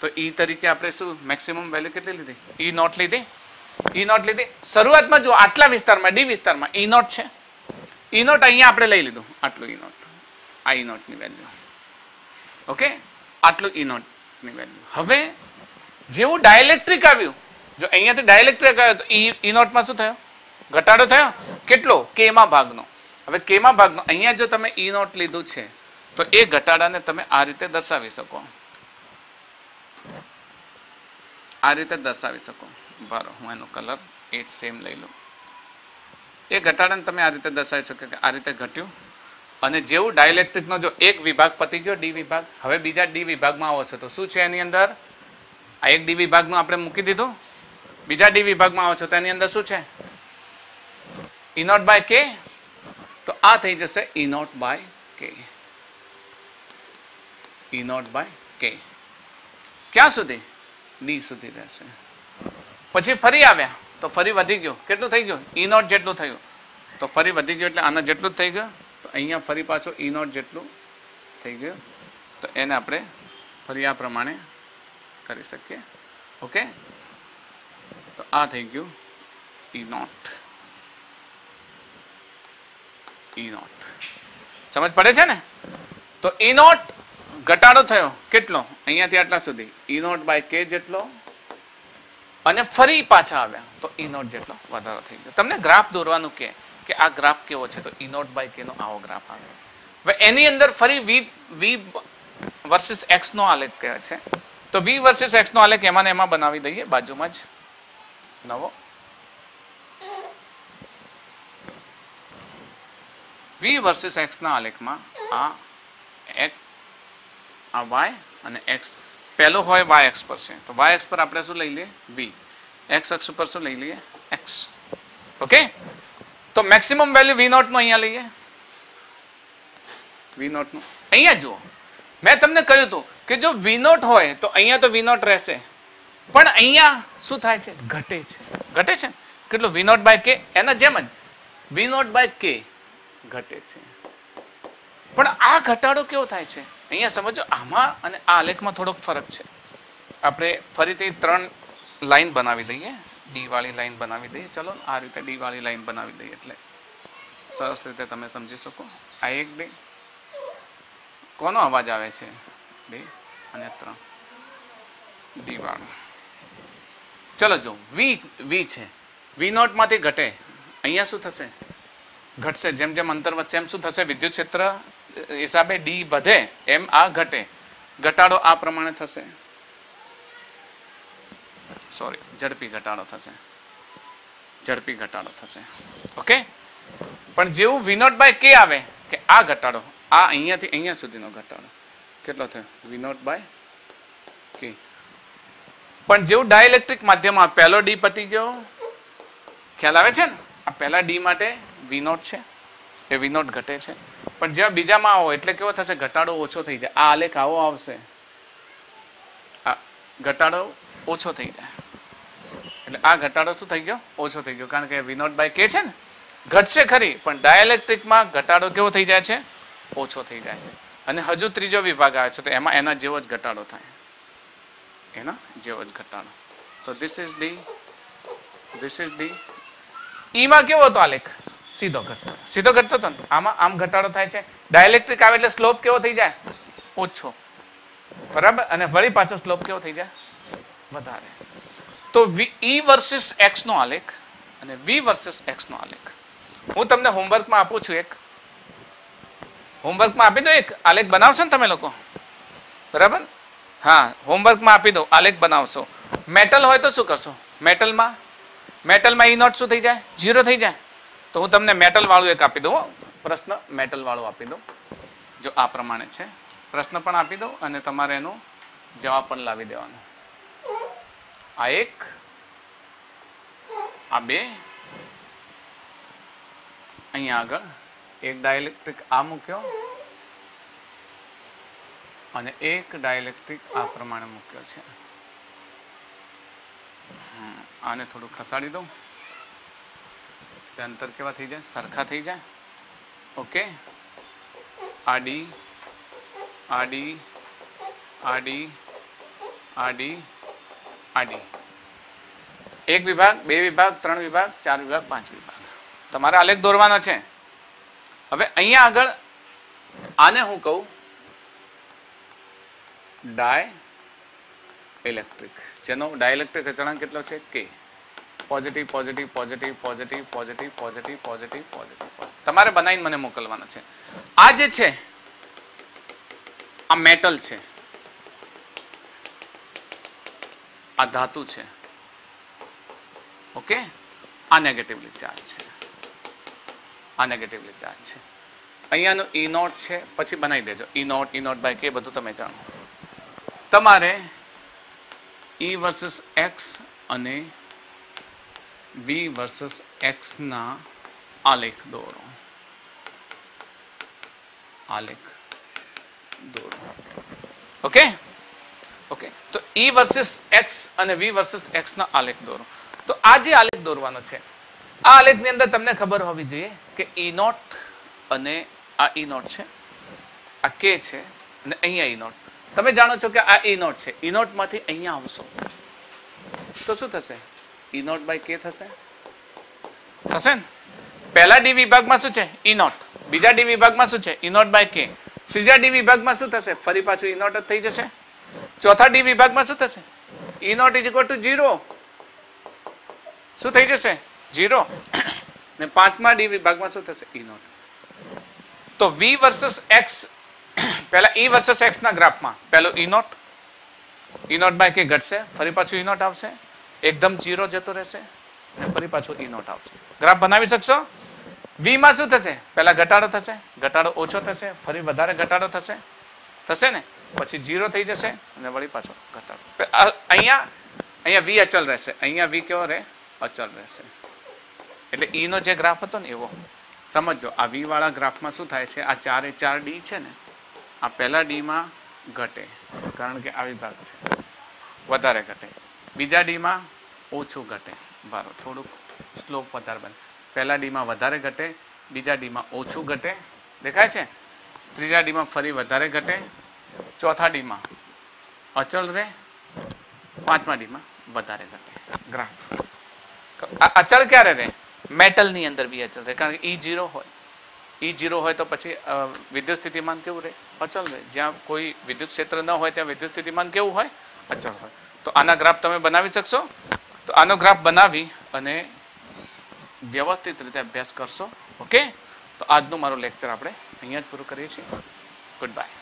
તો E તરીકે આપણે શું મેક્સિમમ વેલ્યુ કેટલી લીધી E0 લીધી. શરૂઆતમાં જો આટલા વિસ્તારમાં d વિસ્તારમાં E0 છે, E0 અહીંયા આપણે લઈ લીધું, આટલું E0, આ E0 ની વેલ્યુ. ઓકે, આટલું E0 ની વેલ્યુ. હવે જેવું ડાઇલેક્ટ્રિક આવ્યું, જો અહીંયાથી ડાઇલેક્ટ્રિક આવ્યો તો ઈ નોટમાં શું થયો? ઘટાડો થયો. કેટલો? કેમાં ભાગનો. હવે કેમાં ભાગનો અહીંયા જો તમે ઈ નોટ લીધું છે તો એ ઘટાડાને તમે આ રીતે દર્શાવી શકો, આ રીતે દર્શાવી શકો. બરાબર, હું એનો કલર એ સેમ લઈ લઉં. એ ઘટાડાને તમે આ રીતે દર્શાવી શકો કે આ રીતે ઘટ્યું. અને જેવું ડાઇલેક્ટ્રિકનો જો એક વિભાગ પતી ગયો ડી વિભાગ, હવે બીજા ડી વિભાગમાં આવો છો તો શું છે એની અંદર? આ એક ડી વિભાગનો આપણે મૂકી દીધું, બીજા ડી વિભાગમાં આવો છો તો એની અંદર શું છે? ઈ નોટ બાય કે. તો આ થઈ જશે ઈ નોટ બાય કે, ઈ નોટ બાય કે. ક્યાં સુધી? ડી સુધી રહેશે. પછી ફરી આવ્યા તો ફરી વધી ગયો. કેટલું થઈ ગયું? ઈ નોટ જેટલું થયું. તો ફરી વધી ગયું એટલે આના જેટલું જ થઈ ગયું. તો અહીંયા ફરી પાછો ઈ નોટ જેટલું થઈ ગયું. તો એને આપણે ફરી આ પ્રમાણે કરી શકીએ. ઓકે, તો આ થઈ ગયું ઈ નોટ. ઈ નોટ સમજ પડે છે ને? તો ઈ નોટ ઘટાડો થયો કેટલો? અહીંયાથી આટલા સુધી ઈ નોટ બાય કે જેટલો, અને ફરી પાછા આવ્યા તો ઈ નોટ જેટલો વધારો થઈ ગયો. તમને ગ્રાફ દોરવાનું કે આ ગ્રાફ કેવો છે તો ઈ નોટ બાય કે નો આવો ગ્રાફ આવે. હવે એની અંદર ફરી વી વર્સિસ એક્સ નો આલેખ કહે છે. તો વી વર્સિસ એક્સ નો આલેખ એમાં ને એમાં બનાવી દઈએ બાજુમાં જ નવો. વી વર્સિસ એક્સ ના આલેખમાં આ વાય અને એક્સ પહેલો હોય વાય એક્સ પર છે તો વાય એક્સ પર આપણે શું લઈ લઈએ? વી. એક્સ અક્ષ પર શું લઈ લઈએ? એક્સ. ઓકે, તો મેક્સિમમ વેલ્યુ વી નોટ નું અહીંયા લઈએ. વી નોટ નું અહીંયા જુઓ, મેં તમને કહ્યું હતું કે જો વી નોટ હોય તો અહીંયા તો વી નોટ રહેશે, પણ અહીંયા શું થાય છે? ઘટે છે. ઘટે છે કેટલું? વી નોટ બાય કે. એના જેમ જ વી નોટ બાય કે ઘટે છે. પણ આ ઘટાડો કેવો થાય છે અહીંયા સમજો. આમાં અને આ આલેખમાં થોડોક ફરક છે. આપણે ફરીથી 3 લાઈન બનાવી દઈએ, ડી વાળી લાઈન બનાવી દઈએ. ચલો આ રીતે ડી વાળી લાઈન બનાવી દઈએ એટલે સરસ રીતે તમે સમજી શકો. આ 1 2 કોનો અવાજ આવે છે? 2 અને 3 ડી વાળું. ચલો જો વી છે, વી નોટ માંથી ઘટે, અહીંયા શું થશે? ઘટશે. જેમ જેમ અંતર વધશે એમ શું થશે? વિદ્યુત ક્ષેત્ર હિસાબે ડી વધે એમ આ ઘટે. ઘટાડો આ પ્રમાણે થશે. સોરી, ઝડપી ઘટાડો થશે. ઝડપી ઘટાડો થશે. ઓકે, પણ જેવું વી નોટ બાય કે આવે કે આ ઘટાડો, આ અહીંયાથી અહીંયા સુધીનો ઘટાડો કેટલો થયો? વી નોટ બાય કે. પણ જેવું ડાઇલેક્ટ્રિક માધ્યમમાં પહેલો ડી પતી ગયો, ખ્યાલ આવે છે ને? આ પહેલા ડી માટે વી નોટ છે, એ વી નોટ ઘટે છે. પણ જ્યાં બીજામાં આવો એટલે કેવો થશે? ઘટાડો ઓછો થઈ જાય. આ આલેખ આવો આવશે, આ ઘટાડો ઓછો થઈ જાય. એટલે આ ઘટાડો શું થઈ ગયો? ઓછો થઈ ગયો. કારણ કે વી નોટ બાય કે છે ને, ઘટશે ખરી પણ ડાઇલેક્ટ્રિકમાં ઘટાડો કેવો થઈ જાય છે? ઓછો થઈ જાય છે. અને હજુ ત્રીજો વિભાગ આવે છે તો એમાં એના જેવો જ ઘટાડો થાય, એના જેવો જ ઘટાડો. તો this is D, this is D. ઈમાં કેવો હતો આલેખ? સીધો ઘટતો, સીધો ઘટતો હતો ને. આમાં આમ ઘટાડો થાય છે. ડાઇલેક્ટ્રિક આવે એટલે સ્લોપ કેવો થઈ જાય? ઓછો. બરાબર. અને વળી પાછો સ્લોપ કેવો થઈ જાય? વધારે. તો ઈ વર્સિસ એક્સ નો આલેખ અને વી વર્સિસ એક્સ નો આલેખ હું તમને હોમવર્કમાં આપું છું. એક હોમવર્કમાં આપી દો, એક આલેખ બનાવશો ને તમે લોકો? બરાબર. હા, હોમવર્કમાં આપી દો, આલેખ બનાવશો. મેટલ હોય તો શું કરશો? મેટલમાં ઈ નોટ શું થઈ જાય? 0 થઈ જાય. તો હું તમને મેટલ વાળું એક આપી દઉં, પ્રશ્ન મેટલ વાળું આપી દઉં. જો આ પ્રમાણે છે, પ્રશ્ન પણ આપી દઉં અને તમારે એનો જવાબ પણ લાવી દેવાનો. આ 1, આ 2, અહીંયા આગળ એક ડાઇલેક્ટ્રિક આ મૂક્યો અને એક ડાઇલેક્ટ્રિક આ પ્રમાણે મૂક્યો છે. આને થોડું ખસાડી દઉં, અંતર કેવા થઈ જાય? સરખા થઈ જાય. ઓકે, આડી આડી આડી આડી આડી. 1 વિભાગ, 2 વિભાગ, 3 વિભાગ, 4 વિભાગ, 5 વિભાગ. તમારે આલેખ દોરવાનો છે. હવે અહીંયા આગળ આને હું કહું ડાય ઇલેક્ટ્રિક. જેનો ડાઇલેક્ટ્રિક અચળાંક કેટલો છે કે positive positive positive positive positive positive positive positive તમારે બનાવીને મને મોકલવાનો છે. આ જે છે આ મેટલ છે, આ ધાતુ છે, ઓકે, આ નેગેટિવલી ચાર્જ છે, આ નેગેટિવલી ચાર્જ છે. અહીંયાનો ઈ નોટ છે, પછી બનાવી દેજો ઈ નોટ બાય કે બધું તમે જાણો. તમારે ઈ વર્સસ એક્સ અને વી વર્સસ એક્સ ના આલેખ દોરો. આલેખ દોરો. ઓકે ઓકે, તો ઈ વર્સસ એક્સ અને વી વર્સસ એક્સ ના આલેખ દોરો. તો આ જે આલેખ દોરવાનો છે, આ આલેખની અંદર તમને ખબર હોવી જોઈએ કે ઈ નોટ અને આ ઈ નોટ છે, આ કે છે અને અહીંયા ઈ નોટ. તમે જાણો છો કે આ ઈ નોટ છે, ઈ નોટ માંથી અહીંયા આવશો તો શું થશે? ઈ નોટ બાય કે થશે ને. પહેલા ડી વિભાગમાં શું છે? ઈ નોટ. બીજા ડી વિભાગમાં શું છે? ઈ નોટ બાય કે. ત્રીજા ડી વિભાગમાં શું થશે? ફરી પાછું ઈ નોટ જ થઈ જશે. ચોથા ડી વિભાગમાં શું થશે? ઈ નોટ ઇઝ ઇક્વલ ટુ 0. શું થઈ જશે? 0. ને પાંચમા ડી વિભાગમાં શું થશે? ઈ નોટ. તો વી વર્સસ એક્સ, પહેલા ઈ વર્સસ એક્સ ના ગ્રાફમાં પહેલો ઈ નોટ બાય કે ઘટશે, ફરી પાછું ઈ નોટ આવશે, એકદમ 0 જતો રહેશે અને ફરી પાછું ઈ નોટ આવશે. ગ્રાફ બનાવી શકશો? વી માં શું થશે? પહેલા ઘટાડો થશે, ઘટાડો ઓછો થશે, ફરી વધારે ઘટાડો થશે ને, પછી 0 થઈ જશે અને વળી પાછો ઘટાડો. અહીંયા વી અચલ રહેશે, અહીંયા વી કેવો રહે? અચલ રહેશે. એટલે ઈ નો જે ગ્રાફ હતો ને એવો સમજો. આ વી વાળા ગ્રાફમાં શું થાય છે? આ 4 એ 4 ડી છે ને, આ પહેલા ડી માં ઘટે કારણ કે આ વિભાગ છે, વધારે ઘટે. બીજા ડી માં ઓછું ઘટે, બરાબર, થોડુંક સ્લોપ વધારે બને. પહેલા ડી માં વધારે ઘટે, બીજા ડી માં ઓછું ઘટે, દેખાય છે. ત્રીજા ડી માં ફરી વધારે ઘટે, ચોથા ડી માં અચળ રહે, પાંચમા ડી માં વધારે ઘટે. ગ્રાફ અચળ ક્યારે રહે? મેટલની અંદર બી અચળ રહે, કારણ કે ઈ 0 હોય. ઈ 0 હોય તો પછી વિદ્યુત સ્થિતિમાન કેવું રહે? અચળ રહે. જ્યાં કોઈ વિદ્યુત ક્ષેત્ર ન હોય ત્યાં વિદ્યુત સ્થિતિમાન કેવું હોય? અચળ હોય. તો આના ગ્રાફ તમે બનાવી શકશો? તો આનો ગ્રાફ બનાવી અને વ્યવસ્થિત રીતે અભ્યાસ કરશો. ઓકે, તો આજનું મારું લેક્ચર આપણે અહીંયા જ પૂરું કરીએ છીએ. Good bye.